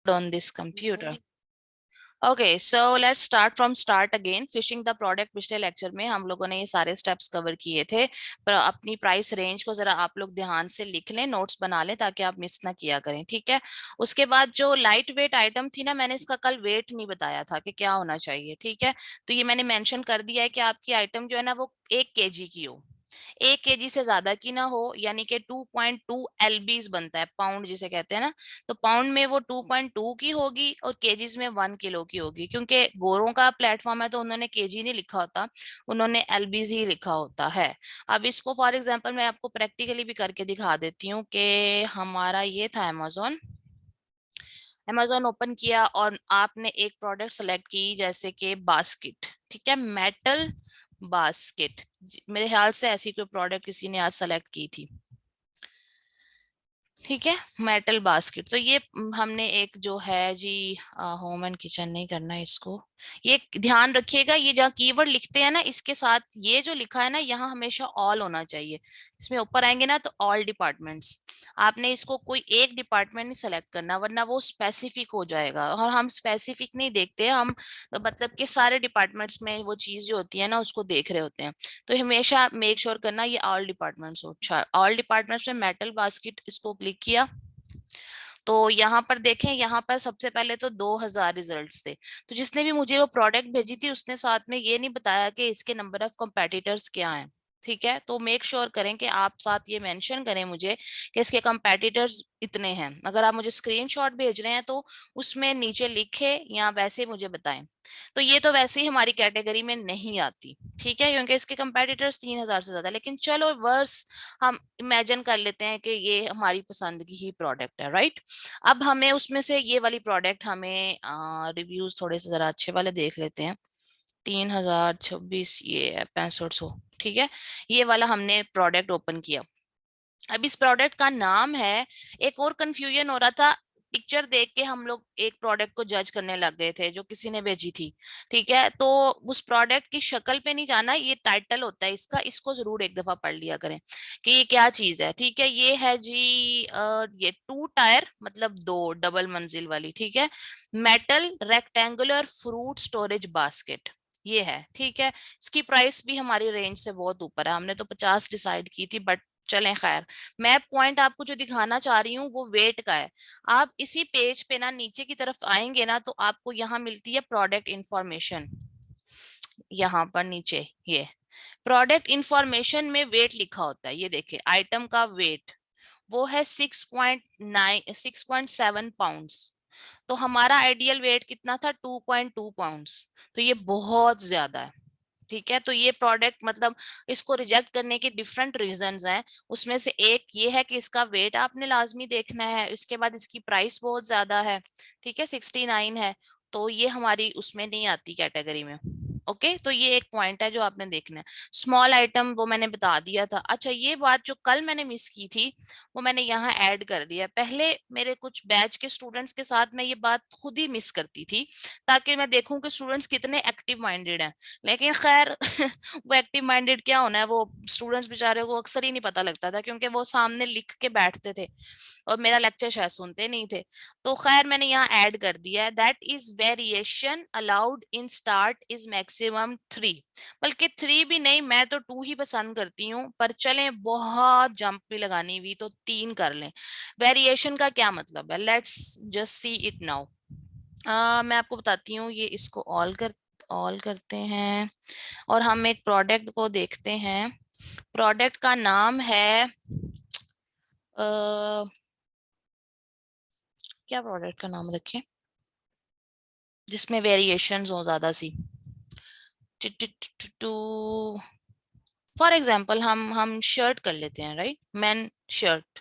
on this computer. Okay, so let's start from start again. Fishing the product पिछले lecture में हम लोगों ने ये सारे स्टेप्स कवर किए थे, पर अपनी प्राइस रेंज को जरा आप लोग ध्यान से लिख लें, नोट्स बना लें ताकि आप मिस ना किया करें, ठीक है। उसके बाद जो लाइट वेट आइटम थी ना, मैंने इसका कल वेट नहीं बताया था कि क्या होना चाहिए, ठीक है। तो ये मैंने मेंशन कर दिया है कि आपकी आइटम जो है ना वो 1 kg की हो, 1 kg से ज्यादा की ना हो, यानी कि 2.2 LBs बनता है, पाउंड जिसे कहते हैं ना। तो पाउंड में वो 2.2 की होगी और केजीज में 1 किलो की होगी, क्योंकि गोरों का प्लेटफॉर्म है तो उन्होंने केजी नहीं लिखा होता, उन्होंने एलबीज ही लिखा होता है। अब इसको फॉर एग्जांपल मैं आपको प्रैक्टिकली भी करके दिखा देती हूँ कि हमारा ये था अमेजोन। अमेजोन ओपन किया और आपने एक प्रोडक्ट सेलेक्ट की, जैसे कि बास्केट, ठीक है, मेटल बास्केट। मेरे ख्याल से ऐसी कोई प्रोडक्ट किसी ने आज सेलेक्ट की थी, ठीक है, मेटल बास्केट। तो ये हमने एक जो है जी, होम एंड किचन नहीं करना है इसको। ये ध्यान रखिएगा, ये जहाँ कीवर्ड लिखते हैं ना, इसके साथ ये जो लिखा है ना यहाँ हमेशा ऑल होना चाहिए। इसमें ऊपर आएंगे ना तो ऑल डिपार्टमेंट्स, आपने इसको कोई एक डिपार्टमेंट नहीं सेलेक्ट करना, वरना वो स्पेसिफिक हो जाएगा। और हम स्पेसिफिक नहीं देखते, हम मतलब कि सारे डिपार्टमेंट्स में वो चीज जो होती है ना उसको देख रहे होते हैं। तो हमेशा मेक श्योर करना ये ऑल डिपार्टमेंट्स हो। अच्छा, ऑल डिपार्टमेंट्स में मेटल बास्केट, इसको क्लिक किया तो यहाँ पर देखें, यहाँ पर सबसे पहले तो 2000 रिजल्ट्स थे। तो जिसने भी मुझे वो प्रोडक्ट भेजी थी उसने साथ में ये नहीं बताया कि इसके नंबर ऑफ कंपेटिटर्स क्या हैं, ठीक है। तो मेक श्योर करें कि आप साथ ये मेंशन करें मुझे कि इसके कंपेटिटर्स इतने हैं। अगर आप मुझे स्क्रीनशॉट भेज रहे हैं तो उसमें नीचे लिखे या वैसे मुझे बताएं। तो ये तो वैसे ही हमारी कैटेगरी में नहीं आती, ठीक है, क्योंकि इसके कंपेटिटर्स 3000 से ज्यादा। लेकिन चलो वर्स हम इमेजिन कर लेते हैं कि ये हमारी पसंद की ही प्रोडक्ट है, राइट। अब हमें उसमें से ये वाली प्रोडक्ट, हमें रिव्यूज थोड़े से जरा अच्छे वाले देख लेते हैं। 3026, ये है 6500, ठीक है। ये वाला हमने प्रोडक्ट ओपन किया। अब इस प्रोडक्ट का नाम है, एक और कंफ्यूजन हो रहा था, पिक्चर देख के हम लोग एक प्रोडक्ट को जज करने लग गए थे जो किसी ने भेजी थी, ठीक है। तो उस प्रोडक्ट की शक्ल पे नहीं जाना, ये टाइटल होता है इसका, इसको जरूर एक दफा पढ़ लिया करें कि ये क्या चीज है, ठीक है। ये है जी ये 2 टायर, मतलब 2 डबल मंजिल वाली, ठीक है, metal rectangular fruit storage basket, ये है, ठीक है। इसकी प्राइस भी हमारी रेंज से बहुत ऊपर है, हमने तो 50 डिसाइड की थी, बट चलें खैर। मैं पॉइंट आपको जो दिखाना चाह रही हूँ वो वेट का है। आप इसी पेज पे ना नीचे की तरफ आएंगे ना तो आपको यहाँ मिलती है प्रोडक्ट इंफॉर्मेशन। यहाँ पर नीचे ये प्रोडक्ट इंफॉर्मेशन में वेट लिखा होता है, ये देखिए आइटम का वेट वो है 6.7 पाउंड्स। तो हमारा आइडियल वेट कितना था, 2.2 पाउंड्स। तो ये बहुत ज्यादा है, ठीक है। तो ये प्रोडक्ट मतलब इसको रिजेक्ट करने के डिफरेंट रीजंस हैं। उसमें से एक ये है कि इसका वेट आपने लाजमी देखना है, इसके बाद इसकी प्राइस बहुत ज्यादा है, ठीक है, 69 है। तो ये हमारी उसमें नहीं आती कैटेगरी में। ओके, तो ये एक पॉइंट है जो आपने देखना है। स्मॉल आइटम वो मैंने बता दिया था। अच्छा, ये बात जो कल मैंने मिस की थी वो मैंने यहाँ ऐड कर दिया। पहले मेरे कुछ बैच के स्टूडेंट्स के साथ मैं ये बात खुद ही मिस करती थी ताकि मैं देखूं कि स्टूडेंट्स कितने एक्टिव माइंडेड हैं। लेकिन खैर वो एक्टिव माइंडेड क्या होना है, वो स्टूडेंट्स बेचारे को अक्सर ही नहीं पता लगता था क्योंकि वो सामने लिख के बैठते थे और मेरा लेक्चर शायद सुनते नहीं थे। तो खैर मैंने यहाँ ऐड कर दिया है, that is variation allowed in start is maximum 3। बल्कि 3 भी नहीं, मैं तो 2 ही पसंद करती हूँ, पर चलें बहुत जंप भी लगानी हुई तो 3 कर लें। वेरिएशन का क्या मतलब है, let's just see it now. मैं आपको बताती हूँ, ये इसको ऑल करते हैं और हम एक प्रोडक्ट को देखते हैं। प्रोडक्ट का नाम है क्या प्रोडक्ट का नाम रखें जिसमें वेरिएशंस हो ज्यादा सी। फॉर एग्जाम्पल हम शर्ट कर लेते हैं, राइट, मैन शर्ट,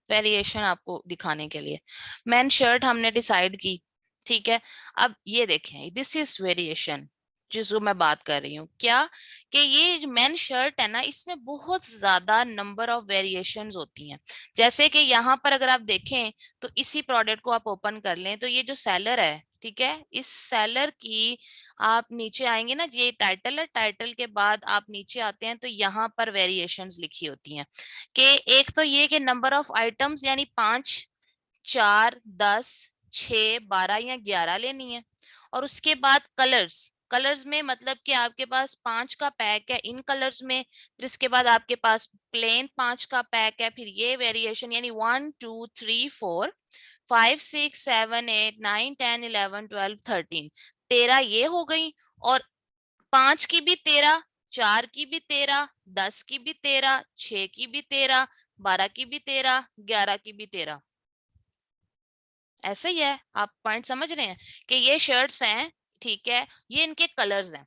वेरिएशन आपको दिखाने के लिए। मैन शर्ट हमने डिसाइड की, ठीक है। अब ये देखें, दिस इज वेरिएशन जिसको मैं बात कर रही हूँ, क्या कि ये जो मेन शर्ट है ना इसमें बहुत ज्यादा नंबर ऑफ वेरिएशंस होती हैं। जैसे कि यहाँ पर अगर आप देखें तो इसी प्रोडक्ट को आप ओपन कर लें तो ये जो सेलर है, ठीक है, इस सेलर की आप नीचे आएंगे ना, ये टाइटल है, टाइटल के बाद आप नीचे आते हैं तो यहाँ पर वेरिएशंस लिखी होती हैं कि एक तो ये कि नंबर ऑफ आइटम्स यानी 5, 4, 10, 6, 12 या 11 लेनी है। और उसके बाद कलर्स, कलर्स में मतलब कि आपके पास 5 का पैक है इन कलर्स में, फिर इसके बाद आपके पास प्लेन 5 का पैक है, फिर ये वेरिएशन यानी 1 2 3 4 5 6 7 8 9 10 11 12 13, 13 ये हो गई। और 5 की भी 13, 4 की भी 13, 10 की भी 13, 6 की भी 13, 12 की भी 13, 11 की भी 13। ऐसा ही है, आप पॉइंट समझ रहे हैं कि ये शर्ट्स हैं, ठीक है, ये इनके कलर्स हैं।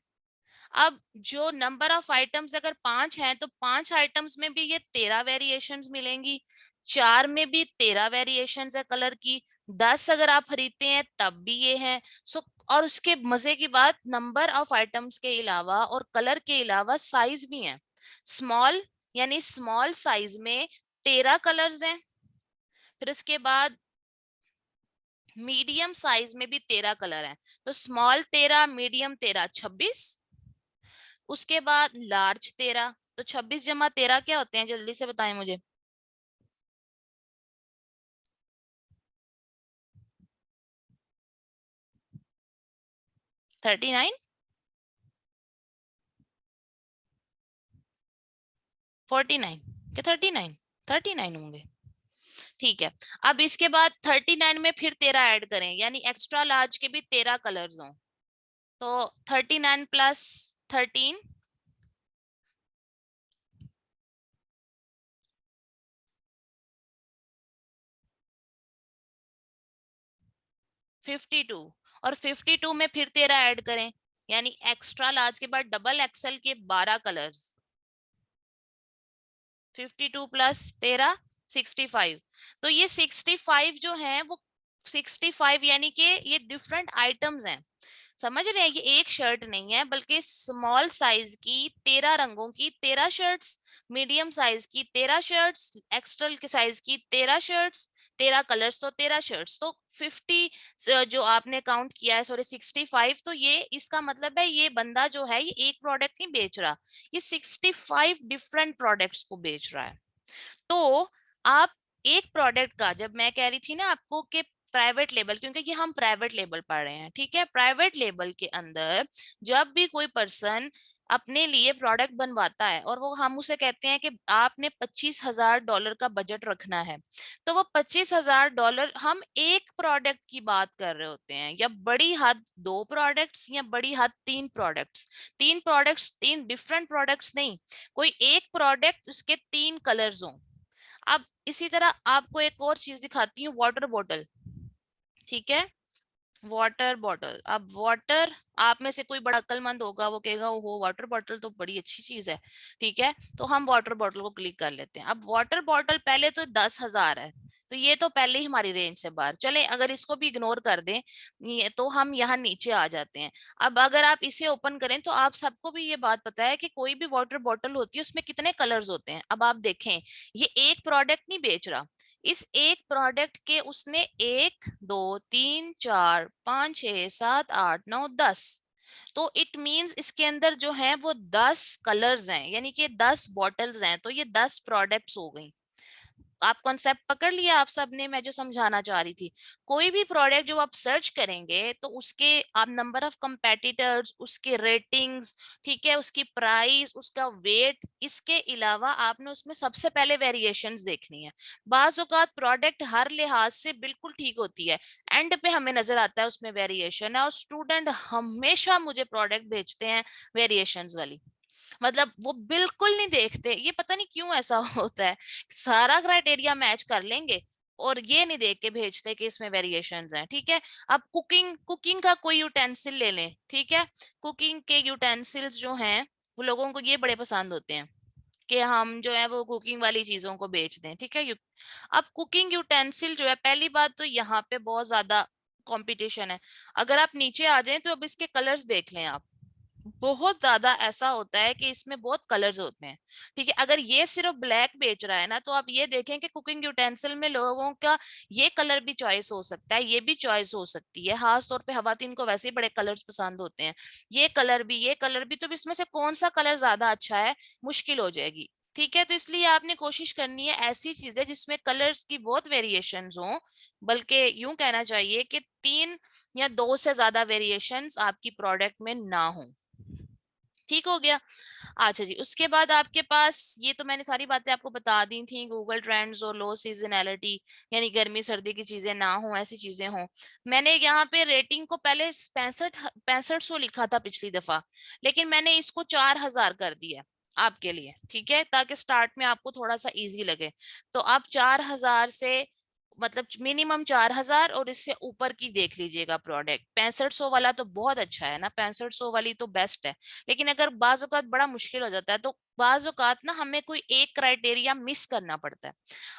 अब जो नंबर ऑफ आइटम्स अगर 5 हैं तो 5 आइटम्स में भी ये 13 वेरिएशंस मिलेंगी, 4 में भी 13 वेरिएशंस है कलर की, 10 अगर आप खरीदते हैं तब भी ये है। सो और उसके मजे की बात, नंबर ऑफ आइटम्स के अलावा और कलर के अलावा साइज भी है। स्मॉल यानी स्मॉल साइज में 13 कलर्स हैं, फिर उसके बाद मीडियम साइज में भी 13 कलर हैं। तो स्मॉल 13, मीडियम 13, 26। उसके बाद लार्ज 13। तो 26 जमा 13 क्या होते हैं, जल्दी से बताएं मुझे। 39, 49 के 39, 39 होंगे। ठीक है, अब इसके बाद 39 में फिर 13 ऐड करें, यानी एक्स्ट्रा लार्ज के भी 13 कलर्स हों। तो 39 प्लस 13, 52। और 52 में फिर 13 ऐड करें, यानी एक्स्ट्रा लार्ज के बाद डबल एक्सएल के 12 कलर्स। 52 प्लस 13, 65। तो ये 65 जो है वो 65 यानी कि ये डिफरेंट आइटम्स हैं। समझ रहे हैं, ये एक शर्ट नहीं है बल्कि स्मॉल साइज की 13 रंगों की 13 शर्ट्स, मीडियम साइज की 13 शर्ट्स, एक्स्ट्रल के साइज की 13 शर्ट्स, 13 कलर्स तो 13 शर्ट्स, तो 50 जो आपने काउंट किया है, सॉरी 65। तो ये इसका मतलब है ये बंदा जो है ये एक प्रोडक्ट नहीं बेच रहा, ये 65 डिफरेंट प्रोडक्ट्स को बेच रहा है। तो आप एक प्रोडक्ट का, जब मैं कह रही थी ना आपको कि प्राइवेट लेबल, क्योंकि ये हम प्राइवेट लेबल पढ़ रहे हैं, ठीक है, प्राइवेट लेबल के अंदर जब भी कोई पर्सन अपने लिए प्रोडक्ट बनवाता है और वो हम उसे कहते हैं कि आपने $25,000 का बजट रखना है, तो वो $25,000 हम एक प्रोडक्ट की बात कर रहे होते हैं, या बड़ी हद 2 प्रोडक्ट्स या बड़ी हद 3 प्रोडक्ट्स। 3 प्रोडक्ट्स, 3 डिफरेंट प्रोडक्ट्स नहीं, कोई एक प्रोडक्ट उसके 3 कलर्स हों। अब इसी तरह आपको एक और चीज दिखाती हूँ, वाटर बॉटल, ठीक है, वाटर बॉटल। अब वाटर, आप में से कोई बड़ा अक्लमंद होगा वो कहेगा ओहो वाटर बॉटल तो बड़ी अच्छी चीज है, ठीक है, तो हम वाटर बॉटल को क्लिक कर लेते हैं। अब वाटर बॉटल पहले तो 10,000 है, तो ये तो पहले ही हमारी रेंज से बाहर। चले अगर इसको भी इग्नोर कर दें, ये तो हम यहाँ नीचे आ जाते हैं। अब अगर आप इसे ओपन करें तो आप सबको भी ये बात पता है कि कोई भी वाटर बॉटल होती है उसमें कितने कलर्स होते हैं। अब आप देखें, ये एक प्रोडक्ट नहीं बेच रहा, इस एक प्रोडक्ट के उसने 1 2 3 4 5 6 7 8 9 10, तो इट मींस इसके अंदर जो है वो 10 कलर्स हैं, यानी कि 10 बॉटल्स हैं, तो ये 10 प्रोडक्ट्स हो गई। आप कॉन्सेप्ट पकड़ लिया आप सबने, मैं जो समझाना चाह रही थी। कोई भी प्रोडक्ट जो आप सर्च करेंगे तो उसके आप नंबर ऑफ कंपेटिटर्स, उसके रेटिंग्स, ठीक है, उसकी प्राइस, उसका वेट, इसके अलावा आपने उसमें सबसे पहले वेरिएशंस देखनी है। बाज औकात प्रोडक्ट हर लिहाज से बिल्कुल ठीक होती है, एंड पे हमें नजर आता है उसमें वेरिएशन है, और स्टूडेंट हमेशा मुझे प्रोडक्ट भेजते हैं वेरिएशंस वाली। मतलब वो बिल्कुल नहीं देखते, ये पता नहीं क्यों ऐसा होता है, सारा क्राइटेरिया मैच कर लेंगे और ये नहीं देख के भेजते कि इसमें वेरिएशंस हैं, ठीक है। अब कुकिंग कुकिंग का कोई यूटेंसिल ले लें, ठीक है, कुकिंग के यूटेंसिल्स जो हैं वो लोगों को ये बड़े पसंद होते हैं कि हम जो है वो कुकिंग वाली चीजों को बेच दें, ठीक है। अब कुकिंग यूटेंसिल जो है, पहली बात तो यहाँ पे बहुत ज्यादा कंपटीशन है। अगर आप नीचे आ जाएं तो अब इसके कलर्स देख लें आप, बहुत ज्यादा ऐसा होता है कि इसमें बहुत कलर्स होते हैं, ठीक है। अगर ये सिर्फ ब्लैक बेच रहा है ना, तो आप ये देखें कि कुकिंग यूटेंसिल में लोगों का ये कलर भी चॉइस हो सकता है, ये भी चॉइस हो सकती है, खास तौर पे खवातीन को वैसे ही बड़े कलर्स पसंद होते हैं, ये कलर भी, ये कलर भी, तो इसमें से कौन सा कलर ज्यादा अच्छा है, मुश्किल हो जाएगी। ठीक है, तो इसलिए आपने कोशिश करनी है ऐसी चीजें जिसमें कलर्स की बहुत वेरिएशंस हो, बल्कि यूं कहना चाहिए कि 3 या 2 से ज्यादा वेरिएशंस आपकी प्रोडक्ट में ना हो। ठीक हो गया। अच्छा जी, उसके बाद आपके पास, ये तो मैंने सारी बातें आपको बता दी थी, गूगल ट्रेंड्स और लो सीजनैलिटी, यानी गर्मी सर्दी की चीजें ना हो, ऐसी चीजें हों। मैंने यहाँ पे रेटिंग को पहले 6500 लिखा था पिछली दफा, लेकिन मैंने इसको 4000 कर दिया आपके लिए, ठीक है, ताकि स्टार्ट में आपको थोड़ा सा इजी लगे। तो आप 4000 से, मतलब मिनिमम 4000 और इससे ऊपर की देख लीजिएगा प्रोडक्ट। 6500 वाला तो बहुत अच्छा है ना, 6500 वाली तो बेस्ट है। लेकिन अगर बाज औकात बड़ा मुश्किल हो जाता है, तो बाज औकात ना हमें कोई एक क्राइटेरिया मिस करना पड़ता है।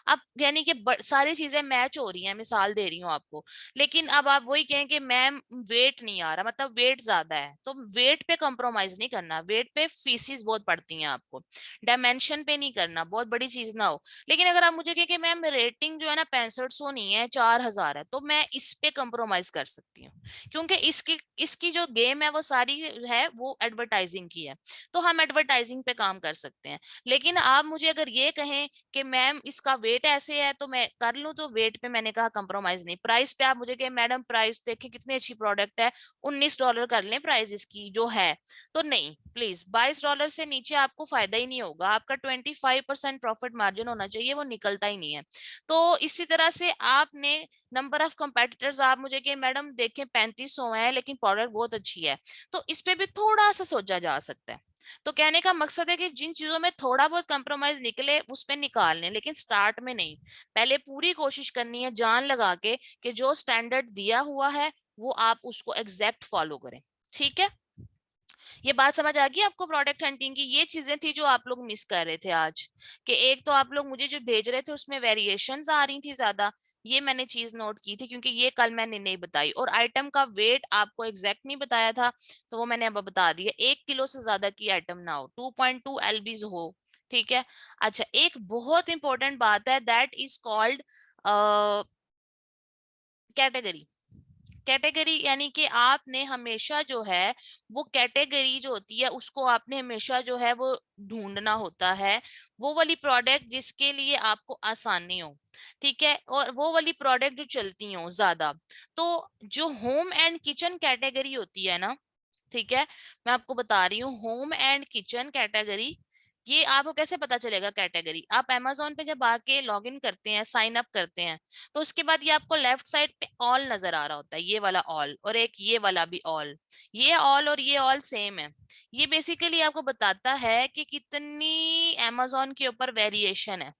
अब यानी कि सारी चीजें मैच हो रही हैं, मिसाल दे रही हूँ आपको, लेकिन अब आप वही कहें कि मैम वेट नहीं आ रहा, मतलब वेट ज्यादा है, तो वेट पे कॉम्प्रोमाइज नहीं करना, वेट पे फीसिस बहुत पड़ती हैं आपको, डायमेंशन पे नहीं करना, बहुत बड़ी चीज ना हो। लेकिन अगर आप मुझे कहें कि मैम रेटिंग जो है ना 6500 नहीं है 4000 है, तो मैं इस पे कॉम्प्रोमाइज कर सकती हूँ, क्योंकि इसकी इसकी जो गेम है वो सारी है वो एडवर्टाइजिंग की है, तो हम एडवर्टाइजिंग पे काम कर सकते हैं। लेकिन आप मुझे अगर ये कहें कि मैम इसका वेट ऐसे है तो मैं कर लूं, तो वेट पे मैंने कहा कंप्रोमाइज नहीं। प्राइस पे आप मुझे कहें मैडम प्राइस देखें कितनी अच्छी प्रोडक्ट है, $19 कर लें प्राइस इसकी जो है, तो नहीं, प्लीज $22 से नीचे आपको फायदा ही नहीं होगा। आपका 25% प्रॉफिट मार्जिन होना चाहिए, वो निकलता ही नहीं है। तो इसी तरह से आपने नंबर ऑफ कंपेटिटर्स, आप मुझे कि मैडम देखें 3500 है लेकिन प्रोडक्ट बहुत अच्छी है, तो इस पे भी थोड़ा सा सोचा जा सकता है। तो कहने का मकसद है कि जिन चीजों में थोड़ा बहुत कंप्रोमाइज निकले उस पे निकाल लें, लेकिन स्टार्ट में नहीं। पहले पूरी कोशिश करनी है जान लगा के कि जो स्टैंडर्ड दिया हुआ है वो आप उसको एग्जैक्ट फॉलो करें। ठीक है, ये बात समझ आ गई आपको प्रोडक्ट हंटिंग की? ये चीजें थी जो आप लोग मिस कर रहे थे आज, कि एक तो आप लोग मुझे जो भेज रहे थे उसमें वेरिएशंस आ रही थी ज्यादा, ये मैंने चीज नोट की थी, क्योंकि ये कल मैंने नहीं बताई, और आइटम का वेट आपको एग्जैक्ट नहीं बताया था, तो वो मैंने अब बता दिया। 1 किलो से ज्यादा की आइटम ना हो, 2.2 LBs हो, ठीक है। अच्छा, एक बहुत इंपॉर्टेंट बात है, that is called category. Category यानी कि आपने हमेशा जो है वो कैटेगरी जो होती है उसको आपने हमेशा जो है वो ढूंढना होता है, वो वाली प्रोडक्ट जिसके लिए आपको आसानी हो, ठीक है, और वो वाली प्रोडक्ट जो चलती हो ज्यादा। तो जो होम एंड किचन कैटेगरी होती है ना, ठीक है, मैं आपको बता रही हूँ, होम एंड किचन कैटेगरी, ये आपको कैसे पता चलेगा कैटेगरी? आप Amazon पे जब आके लॉग इन करते हैं, साइन अप करते हैं, तो उसके बाद ये आपको लेफ्ट साइड पे ऑल नजर आ रहा होता है, ये वाला ऑल, और एक ये वाला भी ऑल। ये ऑल और ये ऑल सेम है। ये बेसिकली आपको बताता है कि कितनी Amazon के ऊपर वेरिएशन है,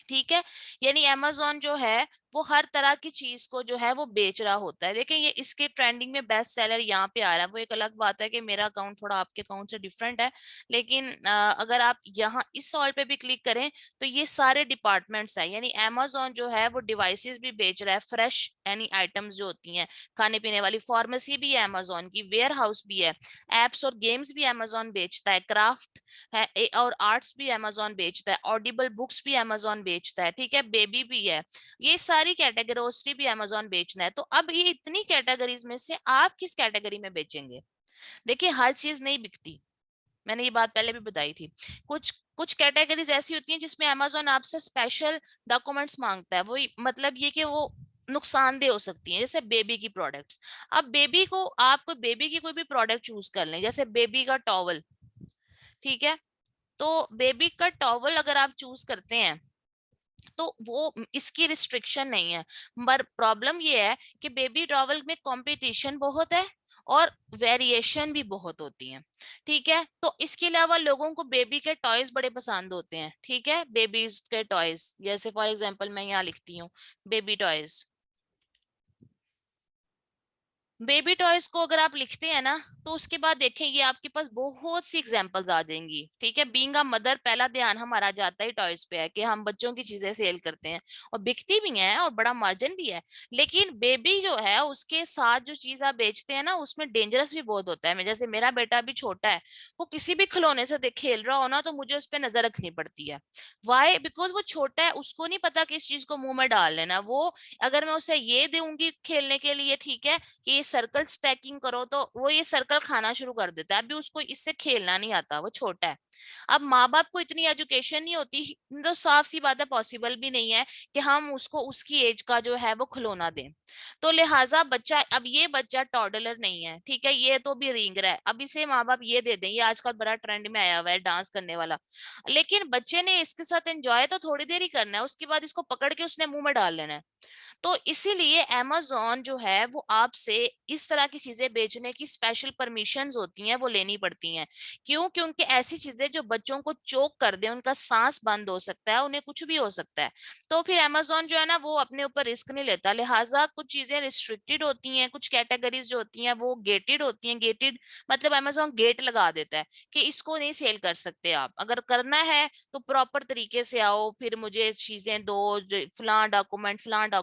ठीक है। यानी Amazon जो है वो हर तरह की चीज को जो है वो बेच रहा होता है। देखिए ये इसके ट्रेंडिंग में बेस्ट सेलर यहाँ पे आ रहा है, वो एक अलग बात है कि मेरा अकाउंट थोड़ा आपके अकाउंट से डिफरेंट है, लेकिन अगर आप यहाँ इस सॉल पे भी क्लिक करें तो ये सारे डिपार्टमेंट्स है। यानी Amazon जो है वो डिवाइसेस भी बेच रहा है, फ्रेश यानी आइटम्स जो होती हैं खाने पीने वाली, फार्मेसी भी है Amazon की, वेयर हाउस भी है, एप्स और गेम्स भी Amazon बेचता है, क्राफ्ट है और आर्ट्स भी Amazon बेचता है, ऑडिबल बुक्स भी Amazon बेचता है, ठीक है, बेबी भी है। ये सारी कैटेगरी भी Amazon बेचना है। तो अब ये इतनी कैटेगरीज में से आप किस कैटेगरी में बेचेंगे? देखिए हर चीज नहीं बिकती, मैंने ये बात पहले भी बताई थी। कुछ कुछ कैटेगरीज ऐसी होती हैं जिसमें Amazon आपसे स्पेशल डॉक्यूमेंट्स मांगता है, वो मतलब ये कि वो नुकसानदेह हो सकती है, जैसे बेबी की प्रोडक्ट्स। अब बेबी को, आपको बेबी की कोई भी प्रोडक्ट चूज कर लें, जैसे बेबी का टॉवल, ठीक है, तो बेबी का टॉवल अगर आप चूज करते हैं तो वो इसकी रिस्ट्रिक्शन नहीं है, पर प्रॉब्लम ये है कि बेबी टॉवल में कंपटीशन बहुत है और वेरिएशन भी बहुत होती है, ठीक है। तो इसके अलावा लोगों को बेबी के टॉयज बड़े पसंद होते हैं, ठीक है, बेबीज के टॉयज, जैसे फॉर एग्जांपल मैं यहाँ लिखती हूँ बेबी टॉयज। बेबी टॉयज को अगर आप लिखते हैं ना तो उसके बाद देखें ये आपके पास बहुत सी एग्जांपल्स आ जाएंगी, ठीक है। बीइंग अ मदर पहला ध्यान हमारा जाता ही टॉयज पे है कि हम बच्चों की चीजें सेल करते हैं, और बिकती भी है और बड़ा मार्जिन भी है। लेकिन बेबी जो है उसके साथ जो चीज आप बेचते हैं ना उसमें डेंजरस भी बहुत होता है। जैसे मेरा बेटा भी छोटा है, वो किसी भी खिलौने से खेल रहा हो ना तो मुझे उस पर नजर रखनी पड़ती है। वाई? बिकॉज वो छोटा है, उसको नहीं पता किस चीज को मुंह में डाल लेना। वो अगर मैं उसे ये दूंगी खेलने के लिए, ठीक है, कि सर्कल स्टैकिंग करो तो वो ये सर्कल खाना शुरू कर देता है, अभी उसको इससे खेलना नहीं आता, वो छोटा है। अब माँ बाप को इतनी एजुकेशन नहीं होती, तो साफ सी बात है पॉसिबल भी नहीं है कि हम उसको उसकी एज का जो है वो खिलौना दें। तो लिहाजा बच्चा, अब ये बच्चा टॉडलर नहीं है, ठीक है, ये तो भी रेंग रहा है, अब इसे माँ बाप ये दे दें, ये आजकल बड़ा ट्रेंड में आया हुआ है डांस करने वाला, लेकिन बच्चे ने इसके साथ एंजॉय तो थोड़ी देर ही करना है, उसके बाद इसको पकड़ के उसने मुंह में डाल लेना है। तो इसीलिए अमेज़न जो है वो आपसे इस तरह की चीजें बेचने की स्पेशल परमिशंस होती हैं, वो लेनी पड़ती हैं। क्यों? क्योंकि ऐसी चीजें जो बच्चों को चोक कर दे, उनका सांस बंद हो सकता है, उन्हें कुछ भी हो सकता है। तो फिर अमेज़न जो है ना वो अपने ऊपर रिस्क नहीं लेता, लिहाजा कुछ चीजें रिस्ट्रिक्टेड होती हैं, कुछ कैटेगरीज जो होती हैं वो गेटेड होती हैं। गेटेड मतलब अमेज़न गेट लगा देता है कि इसको नहीं सेल कर सकते आप, अगर करना है तो प्रॉपर तरीके से आओ, फिर मुझे चीजें दो, फलां डॉक्यूमेंट।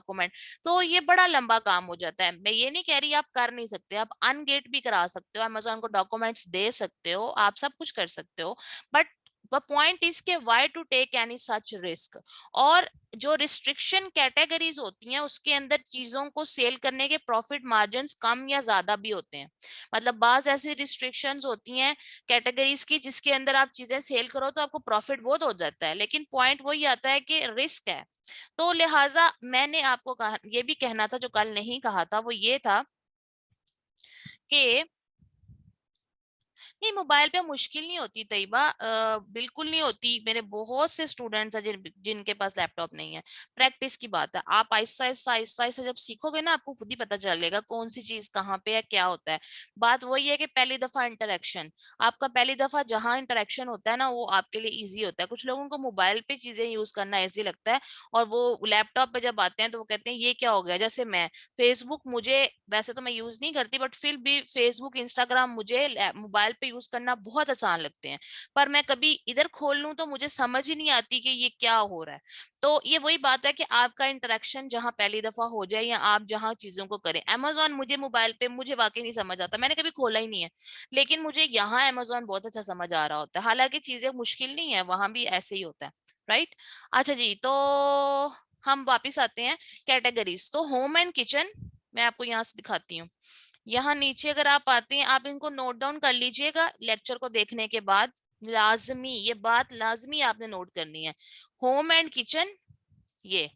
तो ये बड़ा लंबा काम हो जाता है। मैं ये नहीं कह रही आप कर नहीं सकते, आप अनगेट भी करा सकते हो, अमेज़न को डॉक्यूमेंट्स दे सकते हो, आप सब कुछ कर सकते हो, बट द पॉइंट इज के why to take any such risk. और जो रिस्ट्रिक्शन कैटेगरीज होती हैं उसके अंदर चीजों को सेल करने के प्रॉफिट मार्जिन्स कम या ज्यादा भी होते हैं। मतलब बाज ऐसी रिस्ट्रिक्शंस होती हैं कैटेगरीज की जिसके अंदर आप चीजें सेल करो तो आपको प्रॉफिट बहुत हो जाता है, लेकिन पॉइंट वही आता है कि रिस्क है। तो लिहाजा मैंने आपको कहा, ये भी कहना था जो कल नहीं कहा था, वो ये था कि नहीं, मोबाइल पे मुश्किल नहीं होती तैयबा, बिल्कुल नहीं होती। मेरे बहुत से स्टूडेंट्स हैं जिनके पास लैपटॉप नहीं है। प्रैक्टिस की बात है, आप आहिस्ता आहिस्ता आहिस्ता आहिस्ता जब सीखोगे ना आपको खुद ही पता चलेगा कौन सी चीज कहाँ पे है, क्या होता है। बात वही है कि पहली दफा इंटरेक्शन, आपका पहली दफा जहाँ इंटरेक्शन होता है ना वो आपके लिए ईजी होता है। कुछ लोगों को मोबाइल पे चीजें यूज करना ईजी लगता है और वो लैपटॉप पे जब आते हैं तो वो कहते हैं ये क्या हो गया। जैसे मैं फेसबुक, मुझे वैसे तो मैं यूज नहीं करती बट फिर भी फेसबुक इंस्टाग्राम मुझे मोबाइल पे यूज करना बहुत आसान लगते हैं, पर मैं कभी इधर खोल लूं तो मुझे समझ ही नहीं आती कि ये क्या हो रहा है। तो ये वही बात है कि आपका इंटरेक्शन जहां पहली दफा हो जाए या आप जहां चीजों को करें। अमेजोन मुझे मोबाइल पे मुझे वाकई नहीं समझ आता, मैंने कभी खोला ही नहीं है, लेकिन मुझे यहाँ अमेजोन बहुत अच्छा समझ आ रहा होता है। हालांकि चीजें मुश्किल नहीं है, वहां भी ऐसे ही होता है, राइट। अच्छा जी, तो हम वापिस आते हैं कैटेगरीज। तो होम एंड किचन मैं आपको यहाँ से दिखाती हूँ। यहाँ नीचे अगर आप आते हैं, आप इनको नोट डाउन कर लीजिएगा लेक्चर को देखने के बाद, लाजमी ये बात लाजमी आपने नोट करनी है। होम एंड किचन, ये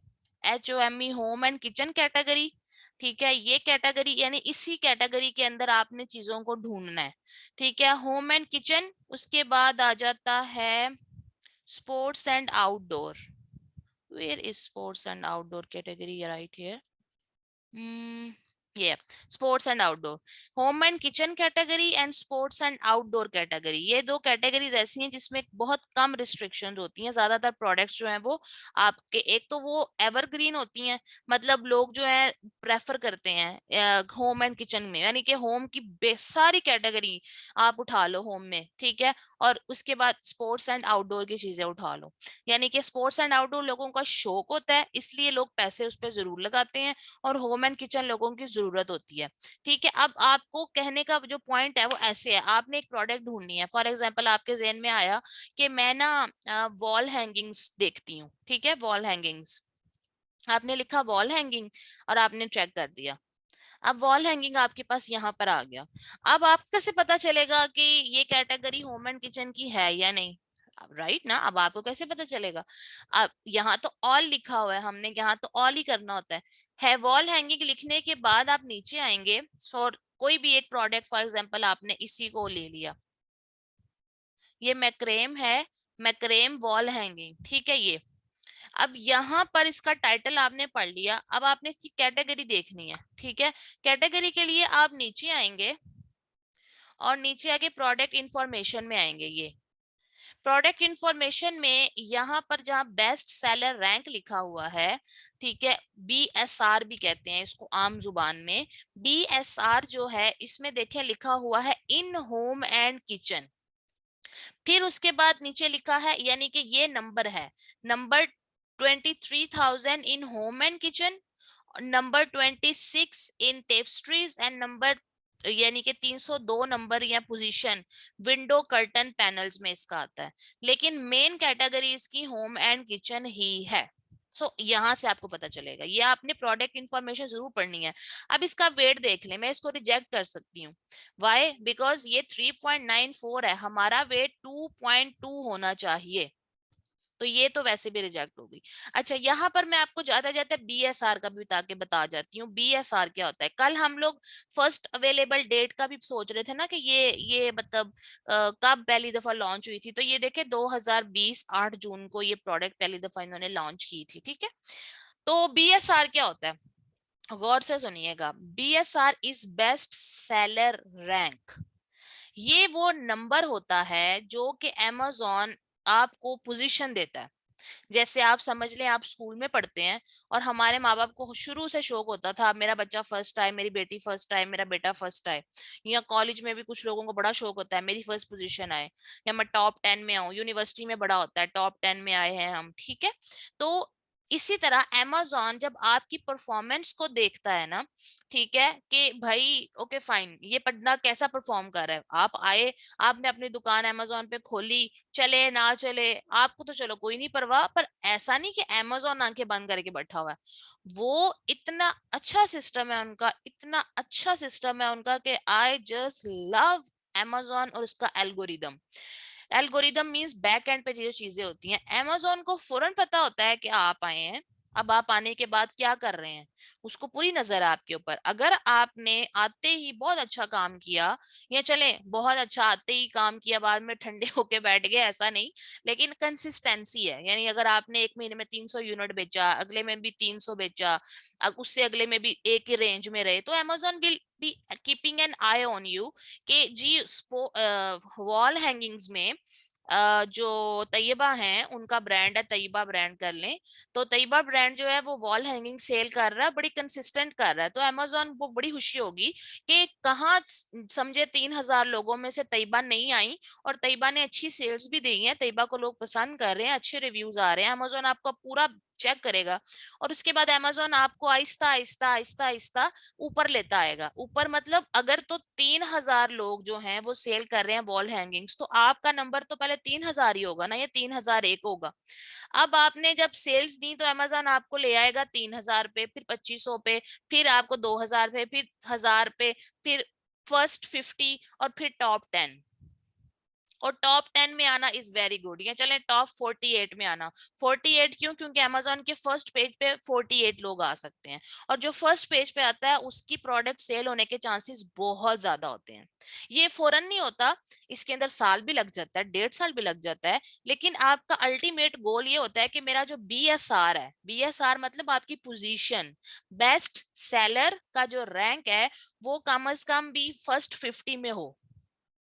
HOME home and kitchen category, ठीक है, ये कैटेगरी यानी इसी कैटेगरी के अंदर आपने चीजों को ढूंढना है, ठीक है, होम एंड किचन। उसके बाद आ जाता है sports and outdoor. Where is sports and outdoor category, right here. ये sports and outdoor, home and kitchen category and sports and outdoor category, ये दो कैटेगरीज ऐसी हैं जिसमें बहुत कम रिस्ट्रिक्शंस होती हैं। ज्यादातर प्रोडक्ट्स जो हैं वो आपके, एक तो वो एवरग्रीन होती हैं, मतलब लोग जो है प्रेफर करते हैं होम एंड किचन में, यानी कि होम की सारी कैटेगरी आप उठा लो होम में, ठीक है, और उसके बाद स्पोर्ट्स एंड आउटडोर की चीजें उठा लो। यानी कि स्पोर्ट्स एंड आउटडोर लोगों का शौक होता है इसलिए लोग पैसे उस पर जरूर लगाते हैं, और होम एंड किचन लोगों की जरूरत होती है, ठीक है। अब आपको कहने का जो पॉइंट है वो ऐसे है, आपने एक प्रोडक्ट ढूंढनी है। फॉर एग्जांपल आपके जहन में आया कि मैं ना वॉल हैंगिंग्स देखती हूँ, ठीक है, वॉल हैंगिंग्स, आपने लिखा वॉल हैंगिंग और आपने ट्रैक कर दिया। अब वॉल हैंगिंग आपके पास यहाँ पर आ गया। अब आपको कैसे पता चलेगा कि ये कैटेगरी होम एंड किचन की है या नहीं, राइट ना। अब आपको कैसे पता चलेगा, अब यहाँ तो ऑल लिखा हुआ है, हमने यहाँ तो ऑल ही करना होता है वॉल हैंगिंग लिखने के बाद आप नीचे आएंगे फॉर कोई भी एक प्रोडक्ट, फॉर एग्जांपल आपने इसी को ले लिया, ये मैक्रेम है, मैक्रेम वॉल हैंगिंग, ठीक है। ये अब यहाँ पर इसका टाइटल आपने पढ़ लिया, अब आपने इसकी कैटेगरी देखनी है, ठीक है। कैटेगरी के लिए आप नीचे आएंगे और नीचे आके प्रोडक्ट इंफॉर्मेशन में आएंगे। ये प्रोडक्ट इंफॉर्मेशन में यहाँ पर जहाँ बेस्ट सेलर रैंक लिखा हुआ है, ठीक है, BSR भी कहते हैं इसको आम जुबान में। BSR जो है इसमें देखें लिखा हुआ है इन होम एंड किचन, फिर उसके बाद नीचे लिखा है, यानी कि ये नंबर है, number 23,000 in home and kitchen, number 26 in tapestries and number, यानी कि 302 नंबर या पोजीशन विंडो कर्टन पैनल्स में इसका आता है। लेकिन मेन कैटेगरी इसकी होम एंड किचन ही है, यहाँ से आपको पता चलेगा, ये आपने प्रोडक्ट इंफॉर्मेशन जरूर पढ़नी है। अब इसका वेट देख लें, मैं इसको रिजेक्ट कर सकती हूँ। वाई? बिकॉज ये 3.94 है, हमारा वेट 2.2 होना चाहिए, तो ये तो वैसे भी रिजेक्ट होगी। अच्छा, यहाँ पर मैं आपको ज्यादा ज्यादा बीएसआर का भी बता जाती हूँ। बीएसआर क्या होता है? कल हम लोग फर्स्ट अवेलेबल डेट का भी सोच रहे थे ना कि ये मतलब कब पहली दफा लॉन्च हुई थी, तो ये देखे 2020 8 जून को ये प्रोडक्ट पहली दफा इन्होंने लॉन्च की थी, ठीक है। तो बीएसआर क्या होता है, गौर से सुनिएगा। BSR is best seller rank. ये वो नंबर होता है जो कि अमेज़न आपको पोजीशन देता है। जैसे आप समझ लें, आप स्कूल में पढ़ते हैं और हमारे माँ बाप को शुरू से शौक होता था मेरा बच्चा फर्स्ट आए, मेरी बेटी फर्स्ट आए, मेरा बेटा फर्स्ट आए। या कॉलेज में भी कुछ लोगों को बड़ा शौक होता है मेरी फर्स्ट पोजीशन आए, या मैं टॉप 10 में आऊं। यूनिवर्सिटी में बड़ा होता है टॉप 10 में आए हैं हम, ठीक है। तो इसी तरह अमेज़न जब आपकी परफॉर्मेंस को देखता है ना, ठीक है, कि भाई ओके फाइन, ये बंदा कैसा परफॉर्म कर रहा है। आप आए, आपने अपनी दुकान अमेज़न पे खोली, चले ना चले आपको तो चलो कोई नहीं परवाह, पर ऐसा नहीं कि अमेज़न आंखें बंद करके बैठा हुआ है। वो इतना अच्छा सिस्टम है उनका, इतना अच्छा सिस्टम है उनका कि आई जस्ट लव अमेज़न और उसका algorithm. Algorithm means back and पे जो चीजें होती हैं, अमेज़न को फौरन पता होता है कि आप आए हैं। अब आप आने के बाद क्या कर रहे हैं, उसको पूरी नजर है आपके ऊपर। अगर आपने आते ही बहुत अच्छा काम किया, या चले बहुत अच्छा आते ही काम किया बाद में ठंडे होके बैठ गए, ऐसा नहीं, लेकिन कंसिस्टेंसी है। यानी अगर आपने एक महीने में 300 यूनिट बेचा, अगले में भी 300 बेचा, उससे अगले में भी एक ही रेंज में रहे, तो Amazon will be keeping an I on you कि जी वॉल हैंगिंग्स में जो तैयबा हैं उनका ब्रांड है, तैयबा ब्रांड कर लें, तो तैयबा ब्रांड जो है वो वॉल हैंगिंग सेल कर रहा है, बड़ी कंसिस्टेंट कर रहा है। तो अमेज़न को बड़ी खुशी होगी कि कहाँ समझे 3,000 लोगों में से तैयबा नहीं आई और तैयबा ने अच्छी सेल्स भी दी है, तैयबा को लोग पसंद कर रहे हैं, अच्छे रिव्यूज आ रहे हैं। अमेज़न आपका पूरा चेक करेगा और उसके बाद अमेज़न आपको आहिस्ता आहिस्ता आहिस्ता आहिस्ता ऊपर लेता आएगा। ऊपर मतलब अगर तो 3,000 लोग जो हैं वो सेल कर रहे हैं वॉल हैंगिंग्स, तो आपका नंबर तो पहले 3,000 ही होगा ना, या 3,001 होगा। अब आपने जब सेल्स दी तो अमेज़न आपको ले आएगा 3,000 पे, फिर 2,500 पे, फिर आपको 2,000 पे, फिर 1,000 पे, फिर फर्स्ट 50 और फिर टॉप 10। और टॉप 10 में आना इज वेरी गुड, या चलें टॉप 48 में आना। 48 क्यों? क्योंकि अमेज़न के फर्स्ट पेज पे 48 लोग आ सकते हैं, और जो फर्स्ट पेज पे आता है उसकी प्रोडक्ट सेल होने के चांसेस बहुत ज्यादा होते हैं। ये फौरन नहीं होता, इसके अंदर साल भी लग जाता है, 1.5 साल भी लग जाता है, लेकिन आपका अल्टीमेट गोल ये होता है कि मेरा जो बीएसआर है, बीएसआर मतलब आपकी पोजीशन, बेस्ट सेलर का जो रैंक है, वो कम से कम भी फर्स्ट 50 में हो,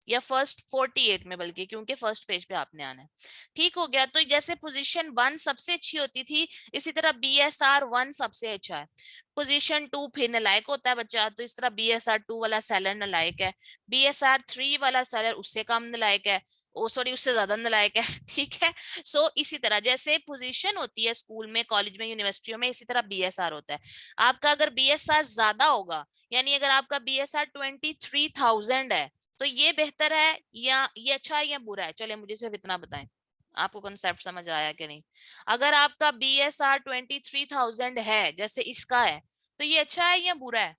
या फर्स्ट 48 में, बल्कि क्योंकि फर्स्ट पेज पे आपने आना है। ठीक हो गया। तो जैसे पोजीशन 1 सबसे अच्छी होती थी, इसी तरह बीएसआर 1 सबसे अच्छा है। पोजीशन 2 फिर नालायक होता है बच्चा, तो इस तरह बीएसआर 2 वाला सेलर नालायक है। बीएसआर 3 वाला सेलर उससे कम नालायक है, ओ सॉरी उससे ज्यादा नालायक है। ठीक है। सो इसी तरह जैसे पोजीशन होती है स्कूल में, कॉलेज में, यूनिवर्सिटियों में, इसी तरह बीएसआर होता है। आपका अगर बीएसआर ज्यादा होगा, यानी अगर आपका बीएसआर 23,000 है, तो ये बेहतर है या ये अच्छा है या बुरा है? चले मुझे सिर्फ इतना बताएं, आपको कॉन्सेप्ट समझ आया कि नहीं। अगर आपका बीएसआर 23,000 है जैसे इसका है, तो ये अच्छा है या बुरा है?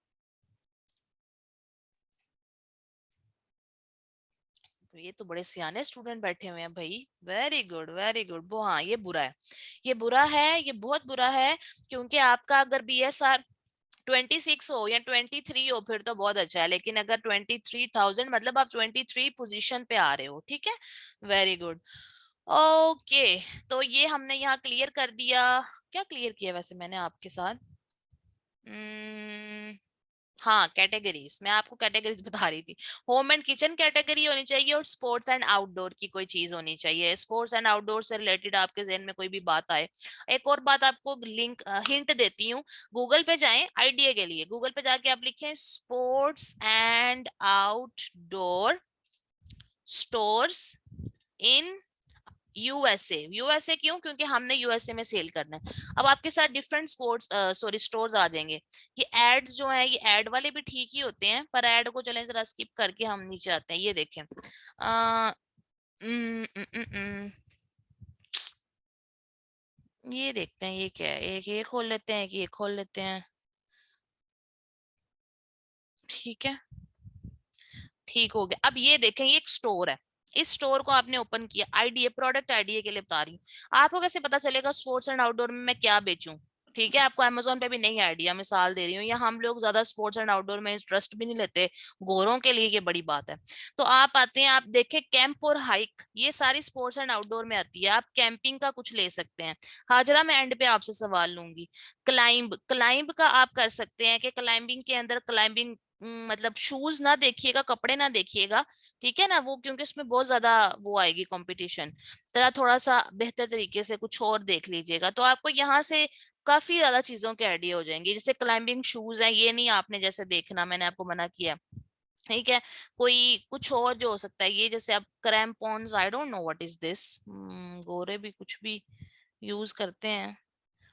ये तो बड़े सियाने स्टूडेंट बैठे हुए हैं भाई, वेरी गुड वेरी गुड। वो हाँ, ये बुरा है, ये बुरा है, ये बहुत बुरा है। क्योंकि आपका अगर बीएसआर 26 हो या 23 हो फिर तो बहुत अच्छा है, लेकिन अगर 23,000 मतलब आप 23 पोजीशन पे आ रहे हो, ठीक है। Very good. ओके, तो ये हमने यहाँ क्लियर कर दिया। क्या क्लियर किया वैसे मैंने आपके साथ? Hmm, हाँ, कैटेगरीज मैं आपको कैटेगरीज बता रही थी। होम एंड किचन कैटेगरी होनी चाहिए और स्पोर्ट्स एंड आउटडोर की कोई चीज होनी चाहिए। स्पोर्ट्स एंड आउटडोर से रिलेटेड आपके जहन में कोई भी बात आए। एक और बात आपको लिंक हिंट देती हूँ, गूगल पे जाएं आइडिया के लिए, गूगल पे जाके आप लिखें sports and outdoor stores in USA. USA क्यों? क्योंकि हमने यूएसए में सेल करना है। अब आपके साथ डिफरेंट स्पोर्ट्स सॉरी स्टोर्स आ जाएंगे। ये एड्स जो है, ये एड वाले भी ठीक ही होते हैं, पर एड को चलें जरा स्किप करके हम नीचे आते हैं। ये देखें, ये देखते हैं ये क्या है, एक ये खोल लेते हैं, एक ये खोल लेते हैं। ठीक है, ठीक हो गया। अब ये देखें, ये एक स्टोर है, इस स्टोर को आपने ओपन किया, आईडीए, प्रोडक्ट आईडीए के लिए बता रही हूँ। आपको कैसे पता चलेगा स्पोर्ट्स एंड आउटडोर में मैं क्या बेचूं? ठीक है, आपको अमेजोन पे भी नहीं आइडिया, मिसाल दे रही हूँ, या हम लोग ज्यादा स्पोर्ट्स एंड आउटडोर में इंटरेस्ट भी नहीं लेते, गोरों के लिए ये बड़ी बात है। तो आप आते हैं, आप देखें कैंप और हाइक, ये सारी स्पोर्ट्स एंड आउटडोर में आती है। आप कैंपिंग का कुछ ले सकते हैं। हाजरा, मैं एंड पे आपसे सवाल लूंगी। क्लाइंब, क्लाइंब का आप कर सकते हैं कि क्लाइंबिंग के अंदर क्लाइंबिंग मतलब शूज ना देखिएगा, कपड़े ना देखिएगा, ठीक है ना, वो क्योंकि उसमें बहुत ज्यादा वो आएगी कंपटीशन। जरा थोड़ा सा बेहतर तरीके से कुछ और देख लीजिएगा, तो आपको यहाँ से काफी ज्यादा चीजों के आइडिया हो जाएंगे। जैसे क्लाइंबिंग शूज है, ये नहीं आपने जैसे देखना, मैंने आपको मना किया, ठीक है। कोई कुछ और जो हो सकता है, ये जैसे अब crampons, I don't know what is this, गोरे भी कुछ भी यूज करते हैं।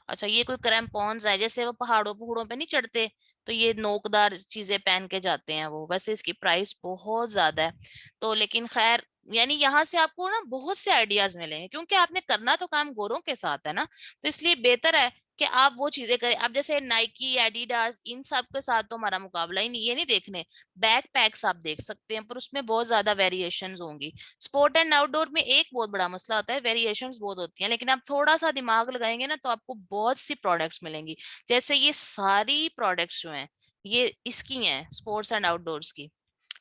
अच्छा, ये कोई क्रैम्पॉन्स है, जैसे वो पहाड़ों पहाड़ों पे नहीं चढ़ते, तो ये नोकदार चीजें पहन के जाते हैं वो। वैसे इसकी प्राइस बहुत ज्यादा है, तो लेकिन खैर, यानी यहाँ से आपको ना बहुत से आइडियाज मिलेंगे, क्योंकि आपने करना तो काम गोरों के साथ है ना, तो इसलिए बेहतर है कि आप वो चीजें करें। अब जैसे नाइकी, एडिडास, इन सब के साथ तो हमारा मुकाबला ही नहीं, ये नहीं देखने। बैक पैक्स आप देख सकते हैं, पर उसमें बहुत ज्यादा वेरिएशंस होंगी। स्पोर्ट एंड आउटडोर में एक बहुत बड़ा मसला होता है, वेरिएशंस बहुत होती हैं, लेकिन आप थोड़ा सा दिमाग लगाएंगे ना, तो आपको बहुत सी प्रोडक्ट्स मिलेंगी। जैसे ये सारी प्रोडक्ट्स जो हैं, ये इसकी हैं, स्पोर्ट्स एंड आउटडोर्स की,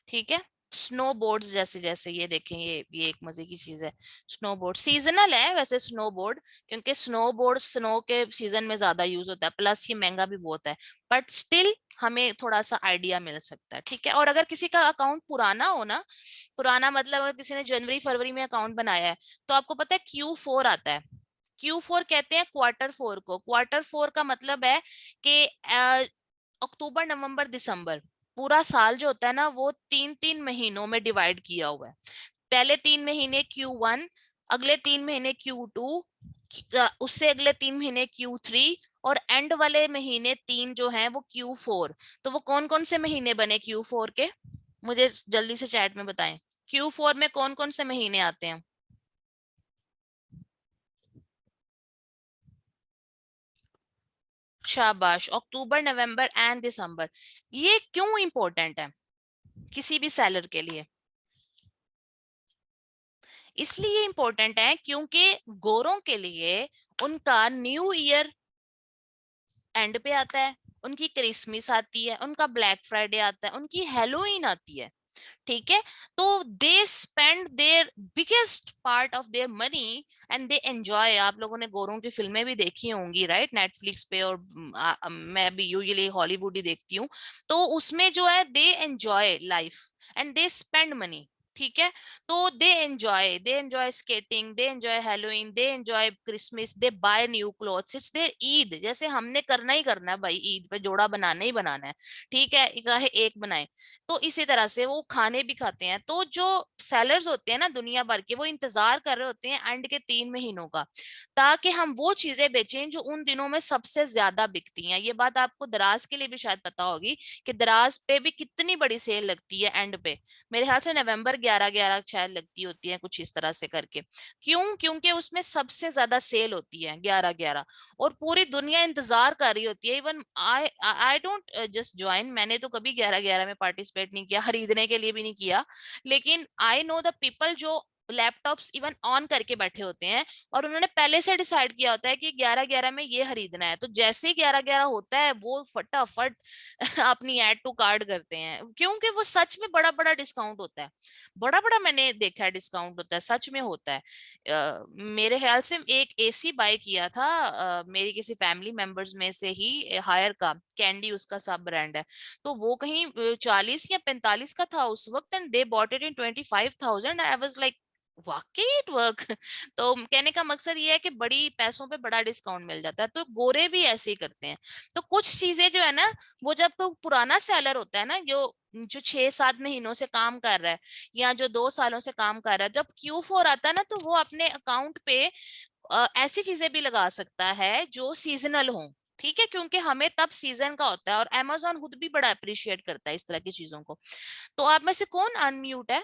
ठीक है। स्नो बोर्ड्स, जैसे जैसे ये देखें, ये एक मजे की चीज है। स्नो बोर्ड सीजनल है वैसे, स्नो बोर्ड, क्योंकि स्नो बोर्ड स्नो के सीजन में ज्यादा यूज होता है, प्लस ये महंगा भी बहुत है, बट स्टिल हमें थोड़ा सा आइडिया मिल सकता है, ठीक है। और अगर किसी का अकाउंट पुराना हो ना, पुराना मतलब अगर किसी ने जनवरी फरवरी में अकाउंट बनाया है, तो आपको पता है Q4 आता है। Q4 कहते हैं क्वार्टर फोर को। क्वार्टर फोर का मतलब है कि अक्टूबर नवंबर दिसंबर, पूरा साल जो होता है ना, वो तीन तीन महीनों में डिवाइड किया हुआ है। पहले 3 महीने Q1, अगले 3 महीने Q2, उससे अगले 3 महीने Q3, और एंड वाले महीने तीन जो हैं वो Q4। तो वो कौन कौन से महीने बने Q4 के, मुझे जल्दी से चैट में बताएं। Q4 में कौन कौन से महीने आते हैं? शाबाश, अक्टूबर नवंबर एंड दिसंबर। ये क्यों इंपॉर्टेंट है किसी भी सेलर के लिए? इसलिए इंपॉर्टेंट है क्योंकि गोरों के लिए उनका न्यू ईयर एंड पे आता है, उनकी क्रिसमस आती है, उनका ब्लैक फ्राइडे आता है, उनकी हेलोइन आती है, ठीक है। तो they spend their biggest part of their money and they enjoy. आप लोगों ने गोरों की फिल्में भी देखी होंगी, राइट, नेटफ्लिक्स पे, और मैं भी यूजुअली हॉलीवुड ही देखती हूँ। तो उसमें जो है, they enjoy life and they spend money, ठीक है। तो they enjoy skating, they enjoy Halloween, they enjoy Christmas, they buy new clothes, it's their Eid. जैसे हमने करना ही करना है भाई, ईद पे जोड़ा बनाना ही बनाना है, ठीक है, चाहे एक बनाए। तो इसी तरह से वो खाने भी खाते हैं। तो जो सेलर्स होते हैं ना दुनिया भर के, वो इंतजार कर रहे होते हैं एंड के 3 महीनों का, ताकि हम वो चीजें बेचें जो उन दिनों में सबसे ज्यादा बिकती हैं। ये बात आपको दराज के लिए भी शायद पता होगी कि दराज पे भी कितनी बड़ी सेल लगती है एंड पे। मेरे ख्याल से नवंबर 11/11 शायद लगती होती है, कुछ इस तरह से करके। क्यों? क्योंकि उसमें सबसे ज्यादा सेल होती है 11/11, और पूरी दुनिया इंतजार कर रही होती है। Even I I don't just join, मैंने तो कभी 11/11 में पार्टिसिपेट नहीं किया, खरीदने के लिए भी नहीं किया, लेकिन आई नो द पीपल जो लैपटॉप्स इवन ऑन करके बैठे होते हैं, और उन्होंने पहले से डिसाइड किया होता है कि 11/11 में ये खरीदना है, तो जैसे ही 11/11 होता है वो फटाफट अपनी ऐड टू कार्ड करते हैं, क्योंकि वो सच में बड़ा बड़ा डिस्काउंट होता है। बड़ा बड़ा मैंने देखा है डिस्काउंट होता है, सच में होता है। मेरे ख्याल से एक एसी बाय किया था मेरी किसी फैमिली मेंबर्स में से ही, हायर का, कैंडी उसका सब ब्रांड है, तो वो कहीं 40 या 45 का था उस वक्त, and they bought it in 25,000। I was like, वाकई इट वर्क। तो कहने का मकसद ये है कि बड़ी पैसों पे बड़ा डिस्काउंट मिल जाता है, तो गोरे भी ऐसे ही करते हैं। तो कुछ चीजें जो है ना, वो जब तो पुराना सेलर होता है ना, जो जो 6-7 महीनों से काम कर रहा है, या जो 2 सालों से काम कर रहा है, जब Q4 आता है ना, तो वो अपने अकाउंट पे ऐसी चीजें भी लगा सकता है जो सीजनल हो, ठीक है, क्योंकि हमें तब सीजन का होता है, और अमेजोन खुद भी बड़ा अप्रिशिएट करता है इस तरह की चीजों को। तो आप में से कौन अनम्यूट है?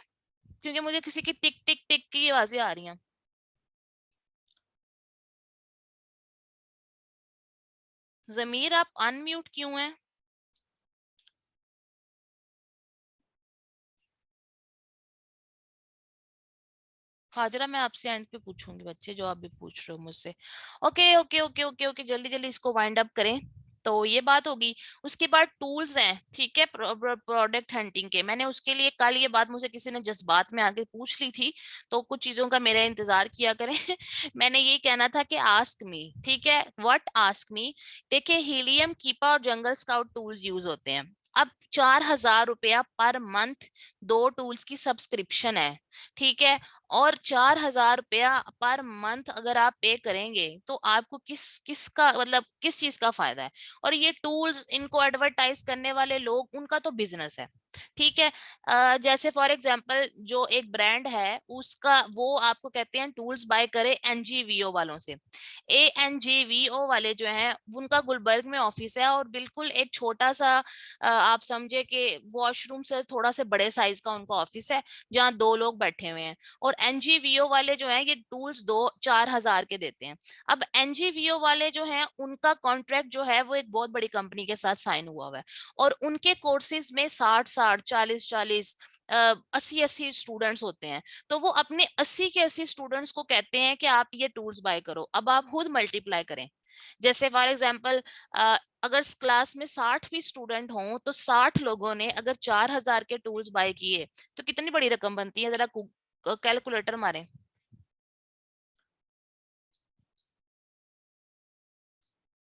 क्योंकि मुझे किसी की टिक टिक टिक की आवाजें आ रही हैं। जमीर आप अनम्यूट क्यों हैं? हाजरा मैं आपसे एंड पे पूछूंगी बच्चे, जो आप भी पूछ रहे हो मुझसे। Okay okay okay okay okay, जल्दी जल्दी इसको वाइंड अप करें। तो ये बात होगी। उसके बाद टूल्स हैं, ठीक है, प्रोडक्ट हंटिंग के। मैंने उसके लिए कल ये बात मुझे किसी ने जज्बात में आके पूछ ली थी, तो कुछ चीजों का मेरा इंतजार किया करें। मैंने ये कहना था कि आस्क मी, ठीक है, व्हाट आस्क मी। देखिए, हीलियम कीपा और जंगल स्काउट टूल्स यूज होते हैं। अब 4,000 रुपया पर मंथ दो टूल्स की सब्सक्रिप्शन है, ठीक है। और 4,000 रुपया पर मंथ अगर आप पे करेंगे तो आपको किसका मतलब किस चीज का फायदा है? और ये टूल्स, इनको एडवर्टाइज करने वाले लोग, उनका तो बिजनेस है, ठीक है। जैसे फॉर एग्जांपल जो एक ब्रांड है उसका, वो आपको कहते हैं टूल्स बाय करे एनजीवीओ वालों से। एनजीवीओ वाले जो हैं उनका गुलबर्ग में ऑफिस है, और बिल्कुल एक छोटा सा आप समझे कि वॉशरूम से थोड़ा से बड़े साइज का उनका ऑफिस है, जहाँ दो लोग बैठे हुए हैं। और एनजीवीओ वाले जो हैं ये टूल्स 2-4 हजार के देते हैं। अब एनजीवीओ वाले जो हैं उनका कॉन्ट्रैक्ट जो है वो एक बहुत बड़ी कंपनी के साथ साइन हुआ हुआ है, और उनके कोर्सेज में 60-60, 40-40, 80-80 स्टूडेंट्स होते हैं। तो वो अपने 80 के 80 स्टूडेंट्स को कहते हैं कि आप ये टूल्स बाय करो। अब आप खुद मल्टीप्लाई करें। जैसे फॉर एग्जाम्पल, अगर क्लास में 60 भी स्टूडेंट हों तो 60 लोगों ने अगर 4,000 के टूल्स बाय किए तो कितनी बड़ी रकम बनती है, जरा कैलकुलेटर मारें।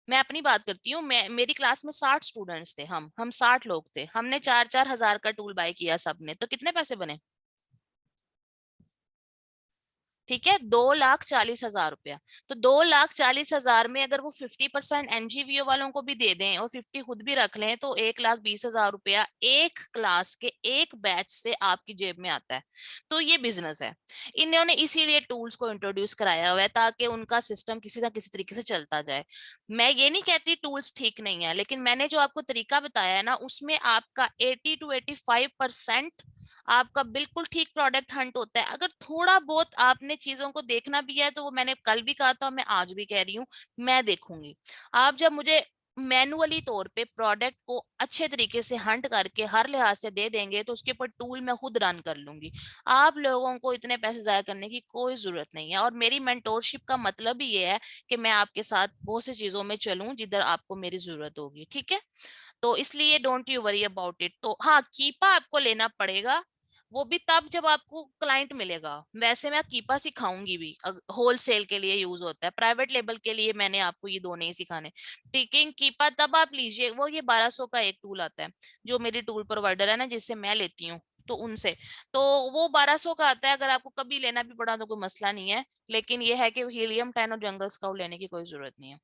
मैं अपनी बात करती हूँ, मैं मेरी क्लास में 60 स्टूडेंट्स थे, हम 60 लोग थे, हमने 4-4 हजार का टूल बाय किया सबने, तो कितने पैसे बने? ठीक है, 2,40,000 रुपया। तो 2,40,000 में अगर वो 50% एनजीवीओ वालों को भी दे दें और 50 खुद भी रख लें, तो 1,20,000 रुपया एक क्लास के एक बैच से आपकी जेब में आता है। तो ये बिजनेस है। इन्होंने इसीलिए टूल्स को इंट्रोड्यूस कराया हुआ है, ताकि उनका सिस्टम किसी ना किसी तरीके से चलता जाए। मैं ये नहीं कहती टूल्स ठीक नहीं है, लेकिन मैंने जो आपको तरीका बताया है ना, उसमें आपका 80-85% आपका बिल्कुल ठीक प्रोडक्ट हंट होता है। अगर थोड़ा बहुत आपने चीजों को देखना भी है, तो वो मैंने कल भी कहा था, मैं आज भी कह रही हूँ, मैं देखूंगी। आप जब मुझे मैनुअली तौर पे प्रोडक्ट को अच्छे तरीके से हंट करके हर लिहाज से दे देंगे, तो उसके ऊपर टूल मैं खुद रन कर लूंगी। आप लोगों को इतने पैसे जाया करने की कोई जरूरत नहीं है। और मेरी मेंटोरशिप का मतलब ही ये है कि मैं आपके साथ बहुत सी चीजों में चलूं जिधर आपको मेरी जरूरत होगी, ठीक है। तो इसलिए don't you worry about it. तो हाँ, कीपा आपको लेना पड़ेगा, वो भी तब जब आपको क्लाइंट मिलेगा। वैसे मैं कीपा सिखाऊंगी भी, होलसेल के लिए यूज होता है, प्राइवेट लेबल के लिए मैंने आपको ये दोनों ही सिखाने। टिकिंग कीपा तब आप लीजिए, वो ये 1,200 का एक टूल आता है, जो मेरी टूल प्रोवाइडर है ना, जिससे मैं लेती हूँ, तो उनसे। तो वो 1,200 का आता है, अगर आपको कभी लेना भी पड़ा तो कोई मसला नहीं है। लेकिन ये है कि हीलियम 10 और जंगल स्काउट लेने की कोई जरूरत नहीं है।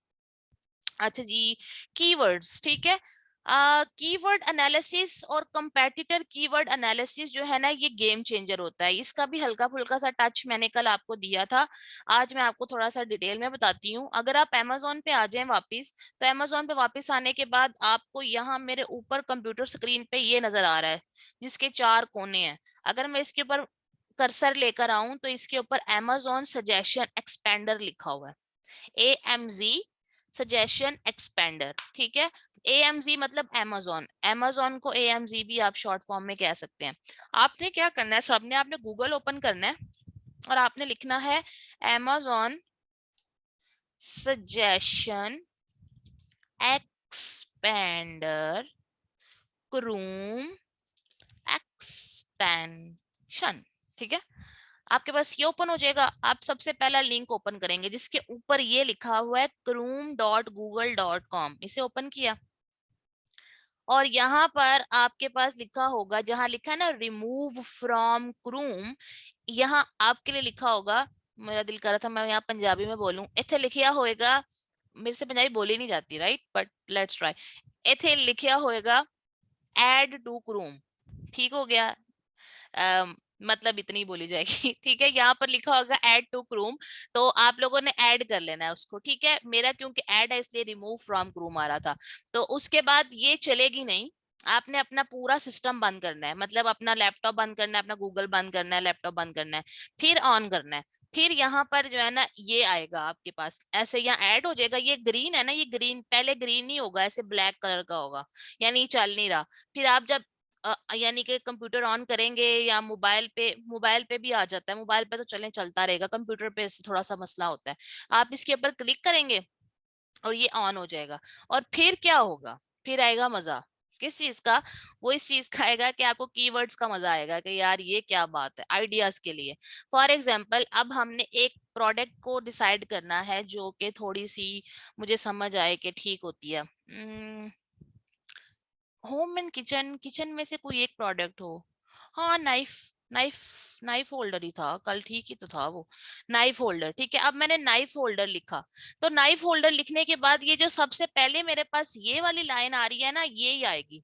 अच्छा जी, कीवर्ड्स, ठीक है। कीवर्ड एनालिसिस और कंपेटिटर कीवर्ड एनालिसिस जो है ना, ये गेम चेंजर होता है। इसका भी हल्का फुल्का सा टच मैंने कल आपको दिया था, आज मैं आपको थोड़ा सा डिटेल में बताती हूँ। अगर आप amazon पे आ जाएं वापस, तो amazon पे वापस आने के बाद आपको यहाँ मेरे ऊपर कंप्यूटर स्क्रीन पे ये नजर आ रहा है, जिसके 4 कोने हैं। अगर मैं इसके ऊपर कर्सर लेकर आऊं, तो इसके ऊपर amazon सजेशन एक्सपेंडर लिखा हुआ है, AMZ सजेशन एक्सपेंडर, ठीक है। AMZ मतलब amazon, amazon को AMZ भी आप शॉर्ट फॉर्म में कह सकते हैं। आपने क्या करना है, सबने आपने गूगल ओपन करना है, और आपने लिखना है amazon सजेशन एक्सपेंडर क्रूम एक्सटेंशन, ठीक है। आपके पास ये ओपन हो जाएगा। आप सबसे पहला लिंक ओपन करेंगे जिसके ऊपर ये लिखा हुआ है chrome.google.com, इसे ओपन किया, और यहाँ पर आपके पास लिखा होगा, जहां लिखा है ना रिमूव फ्रॉम क्रूम, यहाँ आपके लिए लिखा होगा, मेरा दिल कर रहा था मैं यहाँ पंजाबी में बोलूं, इथे लिखा होएगा, मेरे से पंजाबी बोली नहीं जाती राइट, बट लेट्स ट्राई। इथे लिखा होएगा एड टू क्रूम, ठीक हो गया। मतलब इतनी बोली जाएगी। ठीक है, यहाँ पर लिखा होगा ऐड टू क्रूम, तो आप लोगों ने ऐड कर लेना है उसको, ठीक है। मेरा क्योंकि ऐड है इसलिए रिमूव फ्रॉम क्रूम आ रहा था। तो उसके बाद ये चलेगी नहीं, आपने अपना पूरा सिस्टम बंद करना है, मतलब अपना लैपटॉप बंद करना है, अपना गूगल बंद करना है, लैपटॉप बंद करना है, फिर ऑन करना है। फिर यहाँ पर जो है ना ये आएगा आपके पास, ऐसे यहाँ ऐड हो जाएगा। ये ग्रीन है ना, ये ग्रीन पहले ग्रीन ही होगा, ऐसे ब्लैक कलर का होगा, यानी चल नहीं रहा। फिर आप जब यानी कि कंप्यूटर ऑन करेंगे या मोबाइल पे भी आ जाता है, मोबाइल पे तो चलता रहेगा, कंप्यूटर पे थोड़ा सा मसला होता है। आप इसके ऊपर क्लिक करेंगे और ये ऑन हो जाएगा। और फिर क्या होगा, फिर आएगा मजा। किस चीज का? वो इस चीज का आएगा कि आपको कीवर्ड्स का मजा आएगा कि यार ये क्या बात है, आइडियाज के लिए। फॉर एग्जाम्पल, अब हमने एक प्रोडक्ट को डिसाइड करना है जो कि थोड़ी सी मुझे समझ आए कि ठीक होती है। होम एंड किचन, किचन में से कोई एक प्रोडक्ट हो। हाँ, नाइफ। नाइफ नाइफ होल्डर ही था कल, ठीक ही तो था वो। नाइफ होल्डर, ठीक है। अब मैंने नाइफ होल्डर लिखा, तो नाइफ होल्डर लिखने के बाद ये जो सबसे पहले मेरे पास ये वाली लाइन आ रही है ना, ये ही आएगी।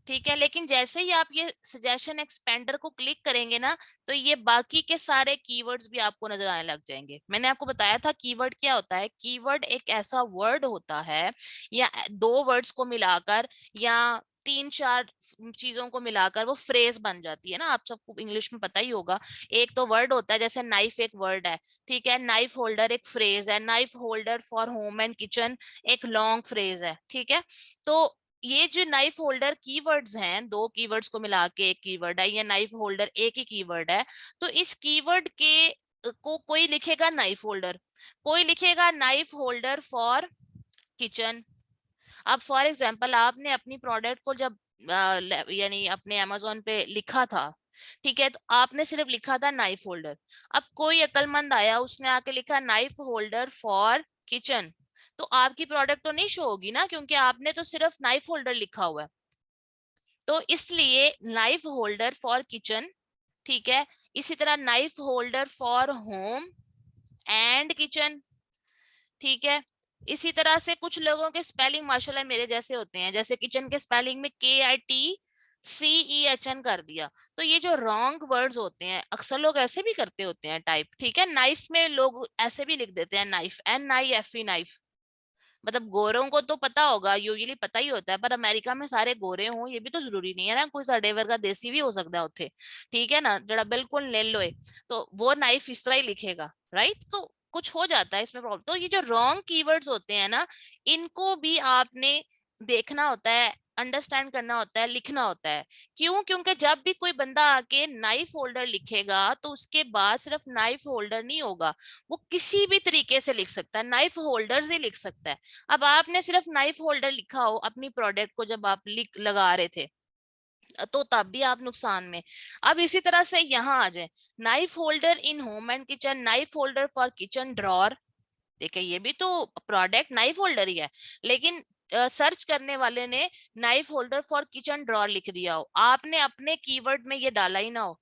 ठीक है, लेकिन जैसे ही आप ये सजेशन एक्सपेंडर को क्लिक करेंगे ना, तो ये बाकी के सारे कीवर्ड्स भी आपको नजर आने लग जाएंगे। मैंने आपको बताया था कीवर्ड क्या होता है। कीवर्ड एक ऐसा वर्ड होता है, या दो वर्ड्स को मिलाकर, या तीन चार चीजों को मिलाकर वो फ्रेज बन जाती है ना। आप सबको इंग्लिश में पता ही होगा। एक तो वर्ड होता है, जैसे नाइफ एक वर्ड है, ठीक है। नाइफ होल्डर एक फ्रेज है, knife holder for home and kitchen एक लॉन्ग फ्रेज है, ठीक है। तो ये जो नाइफ होल्डर कीवर्ड्स हैं, दो कीवर्ड्स को मिला के एक कीवर्ड है, ये नाइफ होल्डर एक ही कीवर्ड है। तो इस कीवर्ड के को कोई लिखेगा नाइफ होल्डर, कोई लिखेगा नाइफ होल्डर फॉर किचन। अब फॉर एग्जांपल, आपने अपनी प्रोडक्ट को जब यानी अपने अमेजोन पे लिखा था, ठीक है, तो आपने सिर्फ लिखा था नाइफ होल्डर। अब कोई अक्लमंद आया, उसने आके लिखा नाइफ होल्डर फॉर किचन, तो आपकी प्रोडक्ट तो नहीं शो होगी ना, क्योंकि आपने तो सिर्फ नाइफ होल्डर लिखा हुआ है। तो इसलिए नाइफ होल्डर फॉर किचन, ठीक है। इसी तरह knife holder for home and kitchen, ठीक है। इसी तरह से कुछ लोगों के स्पेलिंग माशाल्लाह मेरे जैसे होते हैं, जैसे किचन के स्पेलिंग में KITCHN कर दिया। तो ये जो रॉन्ग वर्ड्स होते हैं, अक्सर लोग ऐसे भी करते होते हैं टाइप, ठीक है। नाइफ में लोग ऐसे भी लिख देते हैं, नाइफ NIFE नाइफ। मतलब गोरों को तो पता होगा, यूजुअली पता ही होता है, पर अमेरिका में सारे गोरे हों ये भी तो जरूरी नहीं है ना, कोई साडे वर्गा देसी भी हो सकता है उत्थे, ठीक है ना, जरा बिल्कुल ले लो। तो वो नाइफ इस तरह ही लिखेगा, राइट। तो कुछ हो जाता है इसमें प्रॉब्लम। तो ये जो रॉन्ग कीवर्ड्स होते हैं ना, इनको भी आपने देखना होता है, अंडरस्टैंड करना होता है, लिखना होता है। क्यों? क्योंकि जब भी कोई बंदा आके नाइफ होल्डर लिखेगा, तो उसके बाद सिर्फ नाइफ होल्डर नहीं होगा, वो किसी भी तरीके से लिख सकता है, नाइफ होल्डर्स ही लिख सकता है। अब आपने सिर्फ नाइफ होल्डर लिखा हो अपनी प्रोडक्ट को जब आप लिख लगा रहे थे, तो तब भी आप नुकसान में। अब इसी तरह से यहाँ आ जाए, knife holder in home and kitchen, knife holder for kitchen drawer. देखिए ये भी तो प्रोडक्ट नाइफ होल्डर ही है, लेकिन सर्च करने वाले ने knife holder for kitchen drawer लिख दिया हो, आपने अपने कीवर्ड में ये डाला ही ना हो।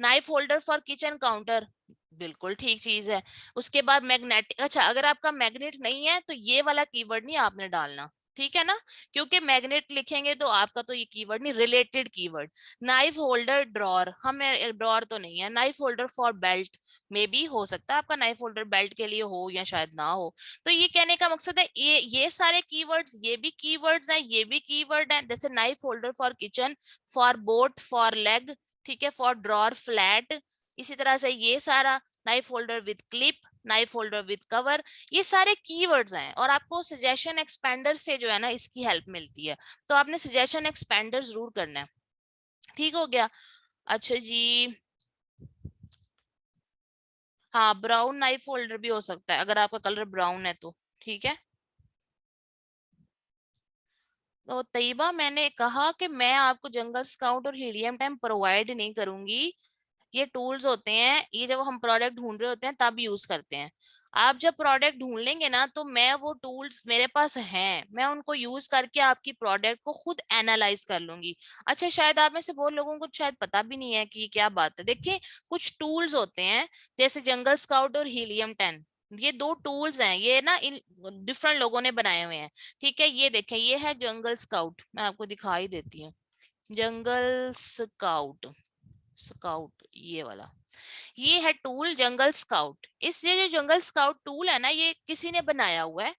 Knife holder for kitchen counter, बिल्कुल ठीक चीज है। उसके बाद मैग्नेटिक, अच्छा अगर आपका मैग्नेट नहीं है तो ये वाला कीवर्ड नहीं आपने डालना, ठीक है ना, क्योंकि मैग्नेट लिखेंगे तो आपका तो ये कीवर्ड नहीं, related keyword. Knife holder drawer, हमें ड्रॉर तो नहीं है। Knife holder for belt, may be हो सकता है आपका नाइफ होल्डर बेल्ट के लिए हो या शायद ना हो। तो ये कहने का मकसद है, ये सारे कीवर्ड्स, ये भी कीवर्ड्स हैं, ये भी कीवर्ड है। जैसे knife holder for kitchen, for boat, for leg, ठीक है, फॉर ड्रॉर फ्लैट। इसी तरह से ये सारा knife holder with clip, knife holder with cover, ये सारे कीवर्ड्स हैं। और आपको सजेशन एक्सपेंडर से जो है ना इसकी हेल्प मिलती है, तो आपने सजेशन एक्सपेंडर जरूर करना है। ठीक हो गया? अच्छा जी। हाँ, ब्राउन नाइफ होल्डर भी हो सकता है अगर आपका कलर ब्राउन है तो, ठीक है। तो तैयबा, मैंने कहा कि मैं आपको जंगल स्काउट और हीलियम टाइम प्रोवाइड नहीं करूंगी। ये टूल्स होते हैं, ये जब हम प्रोडक्ट ढूंढ रहे होते हैं तब यूज करते हैं। आप जब प्रोडक्ट ढूंढ लेंगे ना, तो मैं वो टूल्स मेरे पास हैं, मैं उनको यूज करके आपकी प्रोडक्ट को खुद एनालाइज कर लूंगी। अच्छा, शायद आप में से बहुत लोगों को शायद पता भी नहीं है कि क्या बात है। देखिए, कुछ टूल्स होते हैं जैसे जंगल स्काउट और हीलियम 10, ये दो टूल्स हैं, ये ना इन डिफरेंट लोगों ने बनाए हुए हैं, ठीक है। ये देखें, ये है जंगल स्काउट, मैं आपको दिखाई देती हूँ। जंगल स्काउट, स्काउट ये वाला, ये है टूल जंगल स्काउट। इस ये जो जंगल स्काउट टूल है ना, ये किसी ने बनाया हुआ है,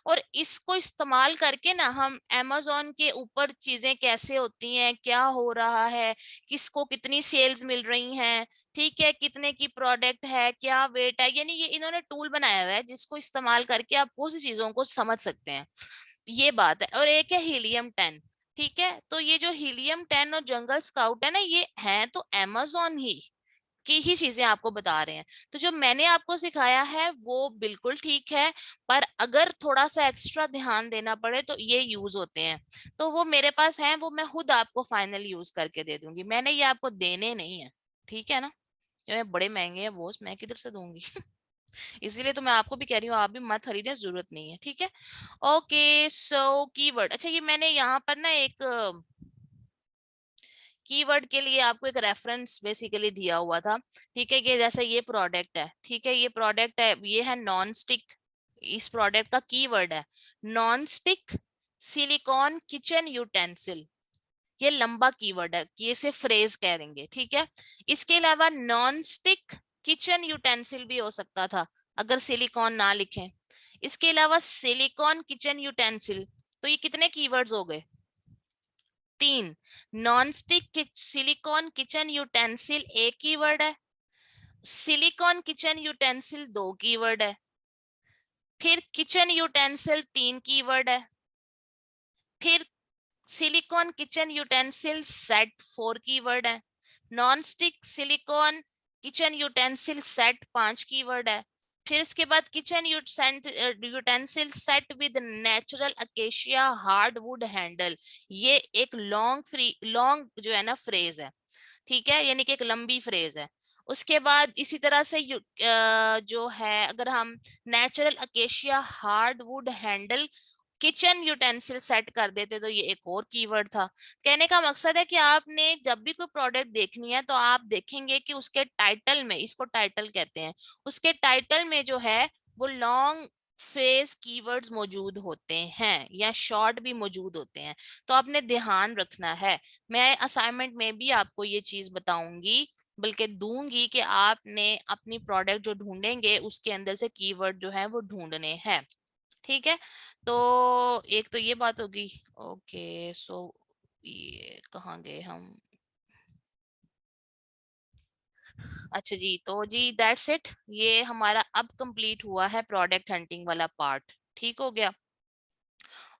और इसको इस्तेमाल करके ना हम amazon के ऊपर चीजें कैसे होती हैं, क्या हो रहा है, किसको कितनी सेल्स मिल रही हैं, ठीक है, कितने की प्रोडक्ट है, क्या वेट है, यानी ये इन्होंने टूल बनाया हुआ है जिसको इस्तेमाल करके आप बहुत सी चीजों को समझ सकते हैं। ये बात है। और एक है हीलियम 10। ठीक है, तो ये जो हीलियम 10 और जंगल स्काउट है ना, ये है तो amazon की ही चीजें आपको बता रहे हैं। तो जो मैंने आपको सिखाया है वो बिल्कुल ठीक है, पर अगर थोड़ा सा एक्स्ट्रा ध्यान देना पड़े तो ये यूज होते हैं। तो वो मेरे पास है, वो मैं खुद आपको फाइनल यूज करके दे दूंगी, मैंने ये आपको देने नहीं है। ठीक है ना, जो है बड़े महंगे हैं बॉस, मैं किधर से दूंगी। इसीलिए तो मैं आपको भी कह रही हूँ, आप भी मत खरीदें, जरूरत नहीं है। ठीक है, ओके। सो कीवर्ड, अच्छा ये मैंने यहाँ पर ना एक कीवर्ड के लिए आपको एक रेफरेंस बेसिकली दिया हुआ था। ठीक है, ये जैसे ये प्रोडक्ट है, ठीक है, ये प्रोडक्ट है, ये है नॉन स्टिक। इस प्रोडक्ट का कीवर्ड है non stick silicone kitchen utensil. ये लंबा कीवर्ड है, कि इसे फ्रेज कह देंगे। ठीक है, इसके अलावा नॉन स्टिक किचन यूटेंसिल भी हो सकता था अगर सिलिकॉन ना लिखें। इसके अलावा सिलिकॉन किचन यूटेंसिल, तो ये कितने कीवर्ड्स हो गए? 3। Non stick silicone kitchen utensil एक कीवर्ड है, सिलिकॉन किचन यूटेंसिल 2 कीवर्ड है, फिर किचन यूटेंसिल 3 कीवर्ड है, फिर silicone kitchen utensil set 4 keyword है, non stick silicone kitchen utensil set 5 keyword है, फिर इसके बाद kitchen utensil set with natural acacia hardwood handle. ये एक लॉन्ग जो है ना फ्रेज है। ठीक है, यानी कि एक लंबी फ्रेज है। उसके बाद इसी तरह से जो है, अगर हम natural acacia hardwood handle kitchen utensil set कर देते तो ये एक और कीवर्ड था। कहने का मकसद है कि आपने जब भी कोई प्रोडक्ट देखनी है तो आप देखेंगे कि उसके टाइटल में, इसको टाइटल कहते हैं, उसके टाइटल में जो है वो लॉन्ग फ्रेज कीवर्ड्स मौजूद होते हैं या शॉर्ट भी मौजूद होते हैं। तो आपने ध्यान रखना है। मैं असाइनमेंट में भी आपको ये चीज बताऊंगी, बल्कि दूंगी, कि आपने अपनी प्रोडक्ट जो ढूंढेंगे उसके अंदर से कीवर्ड जो है वो ढूंढने हैं। ठीक है, तो एक तो ये बात होगी। ओके, सो ये कहाँ गए हम? अच्छा जी, तो जी दैट्स इट, ये हमारा अब कंप्लीट हुआ है प्रोडक्ट हंटिंग वाला पार्ट। ठीक हो गया।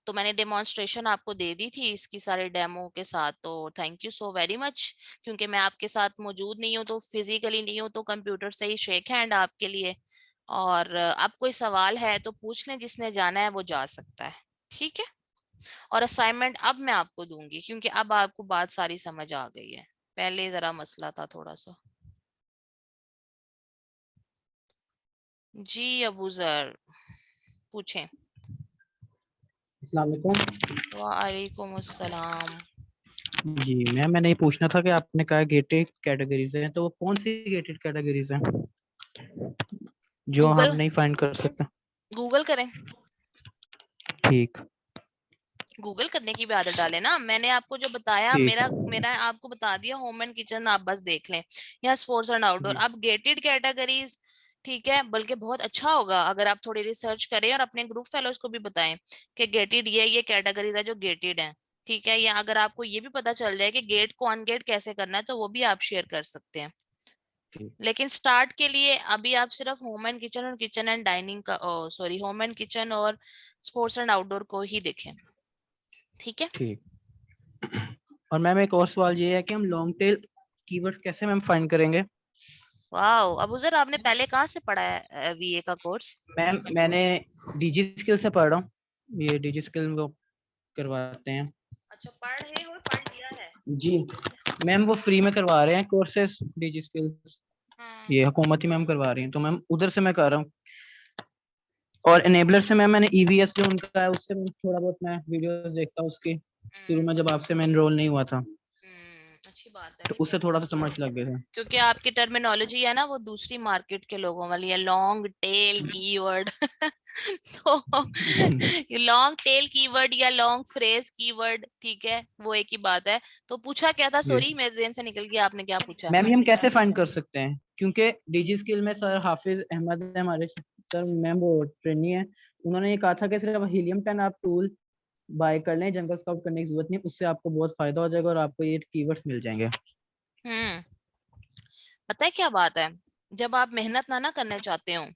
तो मैंने डेमोन्स्ट्रेशन आपको दे दी थी इसकी सारे डेमो के साथ, तो thank you so very much. क्योंकि मैं आपके साथ मौजूद नहीं हूँ, तो फिजिकली नहीं हूँ, तो कंप्यूटर से ही शेक हैंड आपके लिए। और आप कोई सवाल है तो पूछ लें, जिसने जाना है वो जा सकता है। ठीक है, और असाइनमेंट अब मैं आपको दूंगी, क्योंकि अब आपको बात सारी समझ आ गई है, पहले जरा मसला था थोड़ा सा। जी अबू जर, पूछें। अस्सलाम वालेकुम। वालेकुम अस्सलाम। जी मैम, मैंने ये पूछना था कि आपने कहा गेटेड कैटेगरीज हैं, तो वो कौन सी गेटेड कैटेगरीज हैं जो हम गूगल, नहीं फाइंड कर सकते? गूगल करें। ठीक। गूगल करने की भी आदत डालें ना, मैंने आपको जो बताया, ठीक। मेरा मेरा आपको बता दिया होम एंड किचन, आप बस देख लें, या स्पोर्ट्स एंड आउटडोर। जी अब गेटेड कैटेगरीज, ठीक है, बल्कि बहुत अच्छा होगा अगर आप थोड़ी रिसर्च करें और अपने ग्रुप फेलोज को भी बताएं कि गेटेड ये कैटेगरीज है जो गेटेड है। ठीक है, या अगर आपको ये भी पता चल जाए कि गेट को अनगेट कैसे करना है, तो वो भी आप शेयर कर सकते हैं। ठीक। लेकिन स्टार्ट के लिए अभी आप सिर्फ होम एंड किचन और किचन एंड डाइनिंग का, सॉरी, होम एंड किचन और स्पोर्ट्स एंड आउटडोर को ही देखें। ठीक है। ठीक। और मैम एक और सवाल ये है कि हम लॉन्ग टेल कीवर्ड्स कैसे मैम फाइंड करेंगे? वाह अबू जर, आपने पहले कहाँ से पढ़ा है वीए का कोर्स? मैम मैंने डीजी स्किल से पढ़ रहा हूँ, ये डीजी स्किल वो करवाते हैं। अच्छा, पढ़ रहे हो, पढ़ लिया है? जी मैम, वो फ्री में करवा रहे हैं कोर्सेज डीजी स्किल्स, हम्म। ये हुकूमती मैम करवा रही हैं, तो मैम उधर से मैं कर रहा हूँ। और एनेबलर से मैंने ईवीएस जो उनका है उससे मैं थोड़ा बहुत मैं वीडियोस देखता हूँ उसकी, शुरू हम्म। में जब आपसे मैं एनरोल नहीं हुआ था। अच्छी बात है, तो नहीं उससे बहुत थोड़ा सा अच्छी समझ बात है। लग गया था। क्योंकि आपकी टर्मिनोलॉजी है ना वो दूसरी मार्केट के लोगों वाली है, लॉन्ग टेल कीवर्ड। तो लॉन्ग टेल कीवर्ड या लॉन्ग फ्रेज कीवर्ड, ठीक है, वो एक ही बात है। तो पूछा क्या था, जी सॉरी मेरे ज़हन से निकल गया, आपने क्या पूछा? मैम, ये हम कैसे फाइंड कर सकते हैं? क्योंकि डीजी स्किल में सर हाफिज अहमद है हमारे सर, मैम वो ट्रेनी है, उन्होंने ये कहा था कि सिर्फ हीलियम 10 आप टूल बाय कर लें, जंगल स्काउट करने की जरूरत नहीं, उससे आपको बहुत फायदा हो जाएगा और आपको ये कीवर्ड्स मिल जाएंगे। हम्म। पता है क्या बात है, जब आप मेहनत ना करना चाहते हो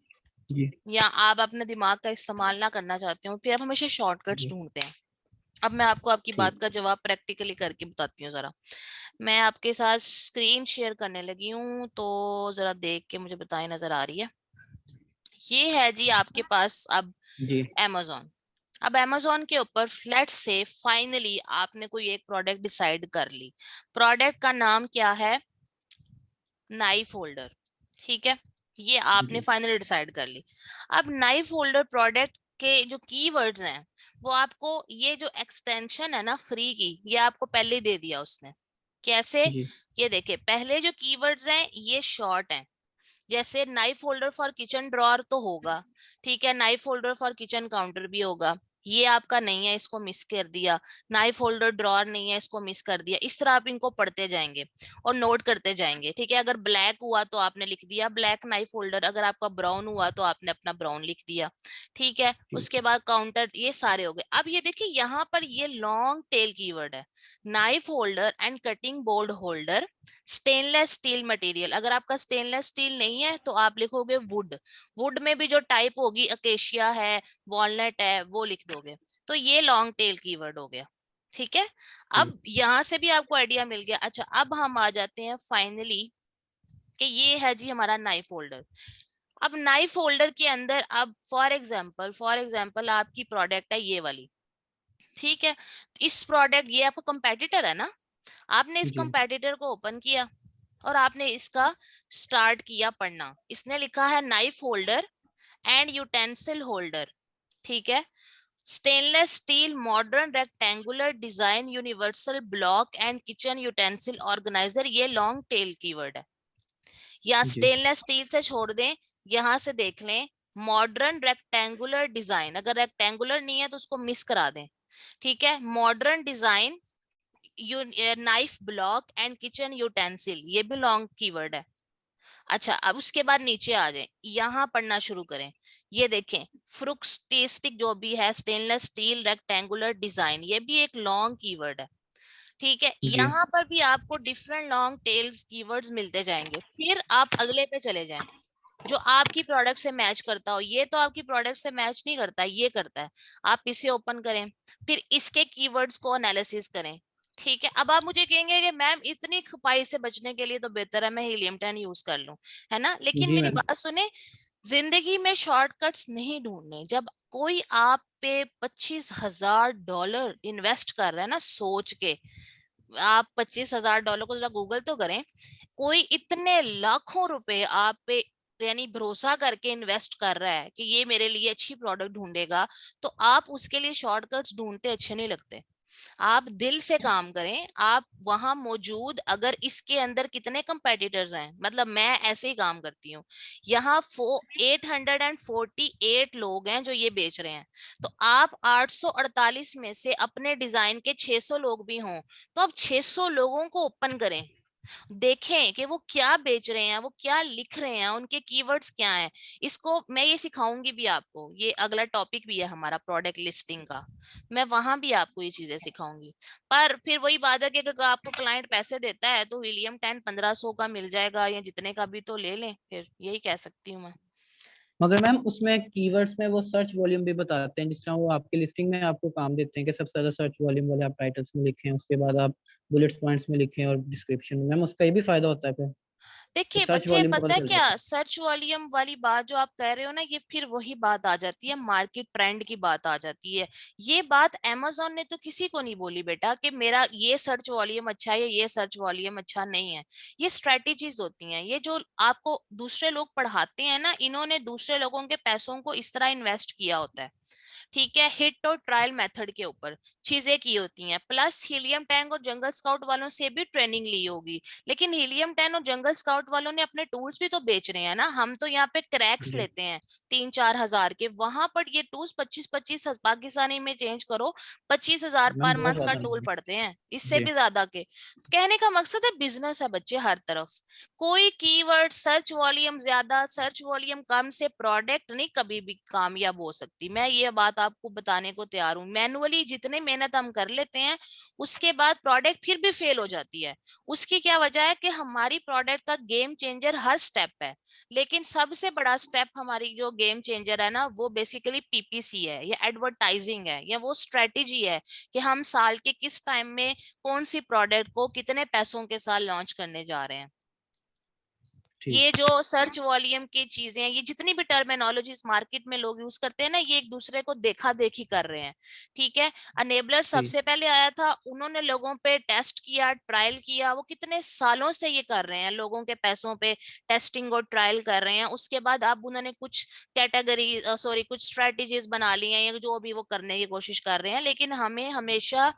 जी या आप अपने दिमाग का इस्तेमाल ना करना चाहते हो, फिर आप हमेशा शॉर्टकट्स जी ढूंढते हैं। अब मैं आपको आपकी बात ठीक। का जवाब प्रैक्टिकली करके बताती हूँ जरा। मैं आपके साथ स्क्रीन शेयर करने लगी हूँ, तो जरा देख के मुझे बताएं, नजर आ रही है? ये है जी आपके पास अब जी amazon। अब amazon के ऊपर लेट्स से फाइनली आपने कोई एक प्रोडक्ट डिसाइड कर ली। प्रोडक्ट का नाम क्या है? Knife holder. ठीक है, ये आपने जी फाइनली डिसाइड कर ली। अब नाइफ होल्डर प्रोडक्ट के जो कीवर्ड्स हैं, वो आपको ये जो एक्सटेंशन है ना फ्री की, ये आपको पहले ही दे दिया उसने। कैसे? जी ये देखिए, पहले जो कीवर्ड्स हैं ये शॉर्ट हैं। जैसे knife holder for kitchen drawer तो होगा, ठीक है, knife holder for kitchen counter भी होगा, ये आपका नहीं है, इसको मिस कर दिया। नाइफ होल्डर ड्रॉअर नहीं है, इसको मिस कर दिया। इस तरह आप इनको पढ़ते जाएंगे और नोट करते जाएंगे, ठीक है। अगर ब्लैक हुआ तो आपने लिख दिया ब्लैक नाइफ होल्डर, अगर आपका ब्राउन हुआ तो आपने अपना ब्राउन लिख दिया, ठीक है। ठीक उसके बाद काउंटर, ये सारे हो गए। अब ये देखिए यहाँ पर ये लॉन्ग टेल कीवर्ड है, knife holder and cutting board holder, stainless steel material. अगर आपका स्टेनलेस स्टील नहीं है तो आप लिखोगे वुड। वुड में भी जो टाइप होगी, अकेशिया है, वॉलनट है, वो लिख दोगे। तो ये लॉन्ग टेल कीवर्ड हो गया, ठीक है। ठीक। अब यहां से भी आपको आइडिया मिल गया। अच्छा, अब हम आ जाते हैं फाइनली कि ये है जी हमारा नाइफ होल्डर। अब नाइफ होल्डर के अंदर, अब फॉर एग्जांपल आपकी प्रोडक्ट है ये वाली, ठीक है। इस प्रोडक्ट, ये आपका कंपेटिटर है ना, आपने इस जी कंपेटिटर को ओपन किया और आपने इसका स्टार्ट किया पढ़ना। इसने लिखा है knife holder and utensil holder, ठीक है, stainless steel modern rectangular design universal block and kitchen utensil organiser, ये लॉन्ग टेल कीवर्ड है। या जी स्टेनलेस स्टील से छोड़ दें, यहां से देख लें मॉडर्न रेक्टेंगुलर डिजाइन, अगर रेक्टेंगुलर नहीं है तो उसको मिस करा दें, ठीक है। Modern design knife block and kitchen utensil, ये भी लॉन्ग कीवर्ड है। अच्छा, अब उसके बाद नीचे आ जाए, यहाँ पढ़ना शुरू करें। ये देखें, फ्रुक्सटेस्टिक जो भी है, स्टेनलेस स्टील रेक्टेंगुलर डिजाइन, ये भी एक लॉन्ग कीवर्ड है, ठीक है। जी यहाँ पर भी आपको डिफरेंट लॉन्ग टेल्स कीवर्ड्स मिलते जाएंगे। फिर आप अगले पे चले जाएं, जो आपकी प्रोडक्ट से मैच करता हो। ये तो आपकी प्रोडक्ट से मैच नहीं करता, ये करता है। आप इसे ओपन करें, फिर इसके कीवर्ड्स को एनालिसिस करें, ठीक है। अब आप मुझे कहेंगे कि मैम इतनी खपाई से बचने के लिए तो बेहतर है मैं हीलियम 10 यूज कर लूं, है ना। लेकिन जी मेरी मैम। बात सुने, जिंदगी में शॉर्टकट्स नहीं ढूंढने। जब कोई आप पे $25,000 इन्वेस्ट कर रहा है ना, सोच के, आप $25,000 को जरा गूगल तो करें। कोई इतने लाखों रुपए आप पे यानी भरोसा करके इन्वेस्ट कर रहा है कि ये मेरे लिए अच्छी प्रोडक्ट ढूंढेगा, तो आप उसके लिए शॉर्टकट्स ढूंढते अच्छे नहीं लगते। आप दिल से काम करें। आप वहां मौजूद, अगर इसके अंदर कितने कंपेटिटर्स हैं, मतलब मैं ऐसे ही काम करती हूँ, यहाँ 848 लोग हैं जो ये बेच रहे हैं। तो आप 848 में से अपने डिजाइन के 600 लोग भी हों, तो आप 600 लोगों को ओपन करें, देखें कि वो क्या बेच रहे हैं, वो क्या लिख रहे हैं, उनके कीवर्ड्स क्या हैं। इसको मैं ये सिखाऊंगी भी आपको, ये अगला टॉपिक भी है हमारा प्रोडक्ट लिस्टिंग का, मैं वहां भी आपको ये चीजें सिखाऊंगी। पर फिर वही बात है कि अगर आपको क्लाइंट पैसे देता है तो हीलियम 10 1500 का मिल जाएगा, या जितने का भी तो ले लें, फिर यही कह सकती हूँ मैं। मगर मैम उसमें कीवर्ड्स में वो सर्च वॉल्यूम भी बताते हैं, जिस तरह वो आपकी लिस्टिंग में आपको काम देते हैं कि सबसे ज्यादा सर्च वॉल्यूम वाले आप टाइटल्स में लिखें, उसके बाद आप बुलेट्स पॉइंट्स में लिखें और डिस्क्रिप्शन में। मैम उसका ये भी फायदा होता है फिर कि देखिए सर्च बच्चे, वॉल्यूम का पता पता है चल क्या, जाता सर्च वॉल्यूम वाली बात जो आप कह रहे हो ना, ये फिर वही बात आ जाती है, मार्केट ट्रेंड की बात आ जाती है। ये बात amazon ने तो किसी को नहीं बोली बेटा कि मेरा ये सर्च वॉल्यूम अच्छा है या ये सर्च वॉल्यूम अच्छा नहीं है। ये स्ट्रेटेजीज होती हैं, ये जो आपको दूसरे लोग पढ़ाते हैं ना, इन्होंने दूसरे लोगों के पैसों को इस तरह इन्वेस्ट किया होता है। ठीक है, हिट और ट्रायल मेथड के ऊपर चीजें की होती हैं, प्लस हीलियम टैंक और जंगल स्काउट वालों से भी ट्रेनिंग ली होगी। लेकिन हीलियम टैंक और जंगल स्काउट वालों ने अपने टूल्स भी तो बेच रहे हैं ना, हम तो यहाँ पे क्रैक्स जी लेते हैं 3-4 हजार के, वहां पर ये टूल्स 25-25 पाकिस्तानी में चेंज करो 25 हजार मैम पर बहुत मंथ का ज्यादा टूल है। पड़ते हैं, इससे जी भी ज्यादा के। कहने का मकसद है बिजनेस है बच्चे हर तरफ। कोई कीवर्ड सर्च वॉल्यूम ज्यादा सर्च वॉल्यूम कम से प्रोडक्ट नहीं कभी भी कामयाब हो सकती। मैं ये बात आपको बताने को तैयार हूँ, मैनुअली जितने मेहनत हम कर लेते हैं उसके बाद प्रोडक्ट फिर भी फेल हो जाती है। उसकी क्या वजह है कि हमारी प्रोडक्ट का गेम चेंजर हर स्टेप है, लेकिन सबसे बड़ा स्टेप हमारी जो गेम चेंजर है ना वो बेसिकली पीपीसी है या एडवर्टाइजिंग है या वो स्ट्रेटेजी है कि हम साल के किस टाइम में कौन सी प्रोडक्ट को कितने पैसों के साथ लॉन्च करने जा रहे हैं। ठीक ये जो सर्च वॉल्यूम की चीजें हैं, ये जितनी भी टर्मिनोलॉजीज मार्केट में लोग यूज करते हैं ना, ये एक दूसरे को देखा देखी कर रहे हैं। ठीक है, अनेबलर ठीक सबसे पहले आया था, उन्होंने लोगों पे टेस्ट किया ट्रायल किया, वो कितने सालों से ये कर रहे हैं, लोगों के पैसों पे टेस्टिंग और ट्रायल कर रहे हैं। उसके बाद अब उन्होंने कुछ कैटेगरी सॉरी कुछ स्ट्रेटेजीज बना ली हैं या जो भी वो करने की कोशिश कर रहे हैं, लेकिन हमें हमेशा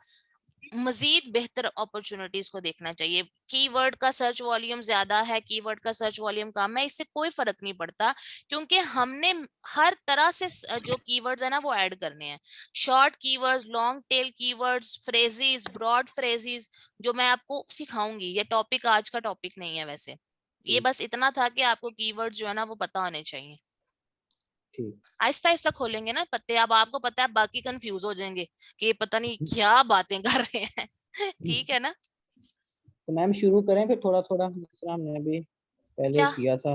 मजीद बेहतर अपॉर्चुनिटीज को देखना चाहिए। कीवर्ड का सर्च वॉल्यूम ज्यादा है, कीवर्ड का सर्च वॉल्यूम कम है, इससे कोई फर्क नहीं पड़ता, क्योंकि हमने हर तरह से जो कीवर्ड्स है ना वो ऐड करने हैं। Short keywords, long tail keywords, phrases, broad phrases, जो मैं आपको सिखाऊंगी। ये टॉपिक आज का टॉपिक नहीं है वैसे, ये ठीक बस इतना था कि आपको कीवर्ड जो है ना वो पता होने चाहिए। ठीक। आहिस्ता आहिस्ता खोलेंगे ना पत्ते, अब आपको पता है, बाकी कंफ्यूज हो जाएंगे कि ये पता नहीं क्या बातें कर रहे हैं। ठीक है ना? तो मैम शुरू करें फिर थोड़ा थोड़ा, जिस तरह हमने अभी पहले क्या? किया था।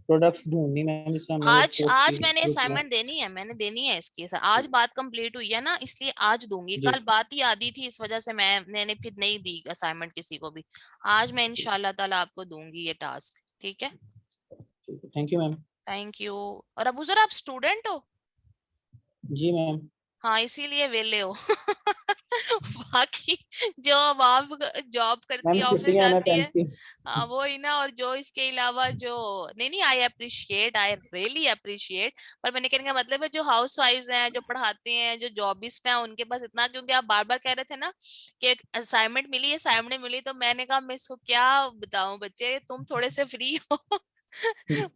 प्रोडक्ट्स ढूंढनी मैम, जिस तरह हमने आज पोस्ट की आज मैंने शुरू किया। असाइनमेंट देनी है, मैंने देनी है इसकी, आज बात कंप्लीट हुई है ना इसलिए आज दूंगी, जी कल बात ही आधी थी इस वजह से मैंने फिर नहीं दी असाइनमेंट किसी को भी। आज मैं ठीक इंशाल्लाह ताला आपको दूंगी ये टास्क, ठीक है? ठीक है, thank you ma'am. Thank you. और अबू जरा आप स्टूडेंट हो? जी मैम। हाँ इसीलिए वेले हो। बाकी जो अब आप जॉब करती मैम है ऑफिस छुट्टियां हैं ना जाती 10th है, की। हाँ वो ही ना। और जो इसके अलावा जो नहीं नहीं, I appreciate, I really appreciate. पर मैंने कहने का मतलब है जो हाउस वाइफ्स हैं, जो पढ़ाती हैं, जो जॉबिस्ट हैं, उनके पास इतना, क्योंकि आप बार बार कह रहे थे ना कि एक असाइनमेंट मिली, असाइनमेंट मिली, तो मैंने कहा मैं इसको क्या बताऊं बच्चे, तुम थोड़े से फ्री हो।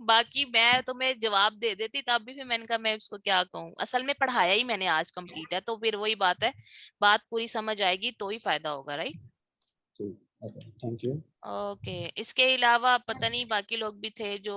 बाकी मैं तुम्हें जवाब दे देती तब भी, फिर मैंने कहा मैं इसको क्या कहूँ, असल में पढ़ाया ही मैंने आज कंप्लीट है, तो फिर वही बात है, बात पूरी समझ आएगी तो ही फायदा होगा, राइट? ठीक, ओके थैंक यू। ओके, इसके अलावा पता नहीं बाकी लोग भी थे जो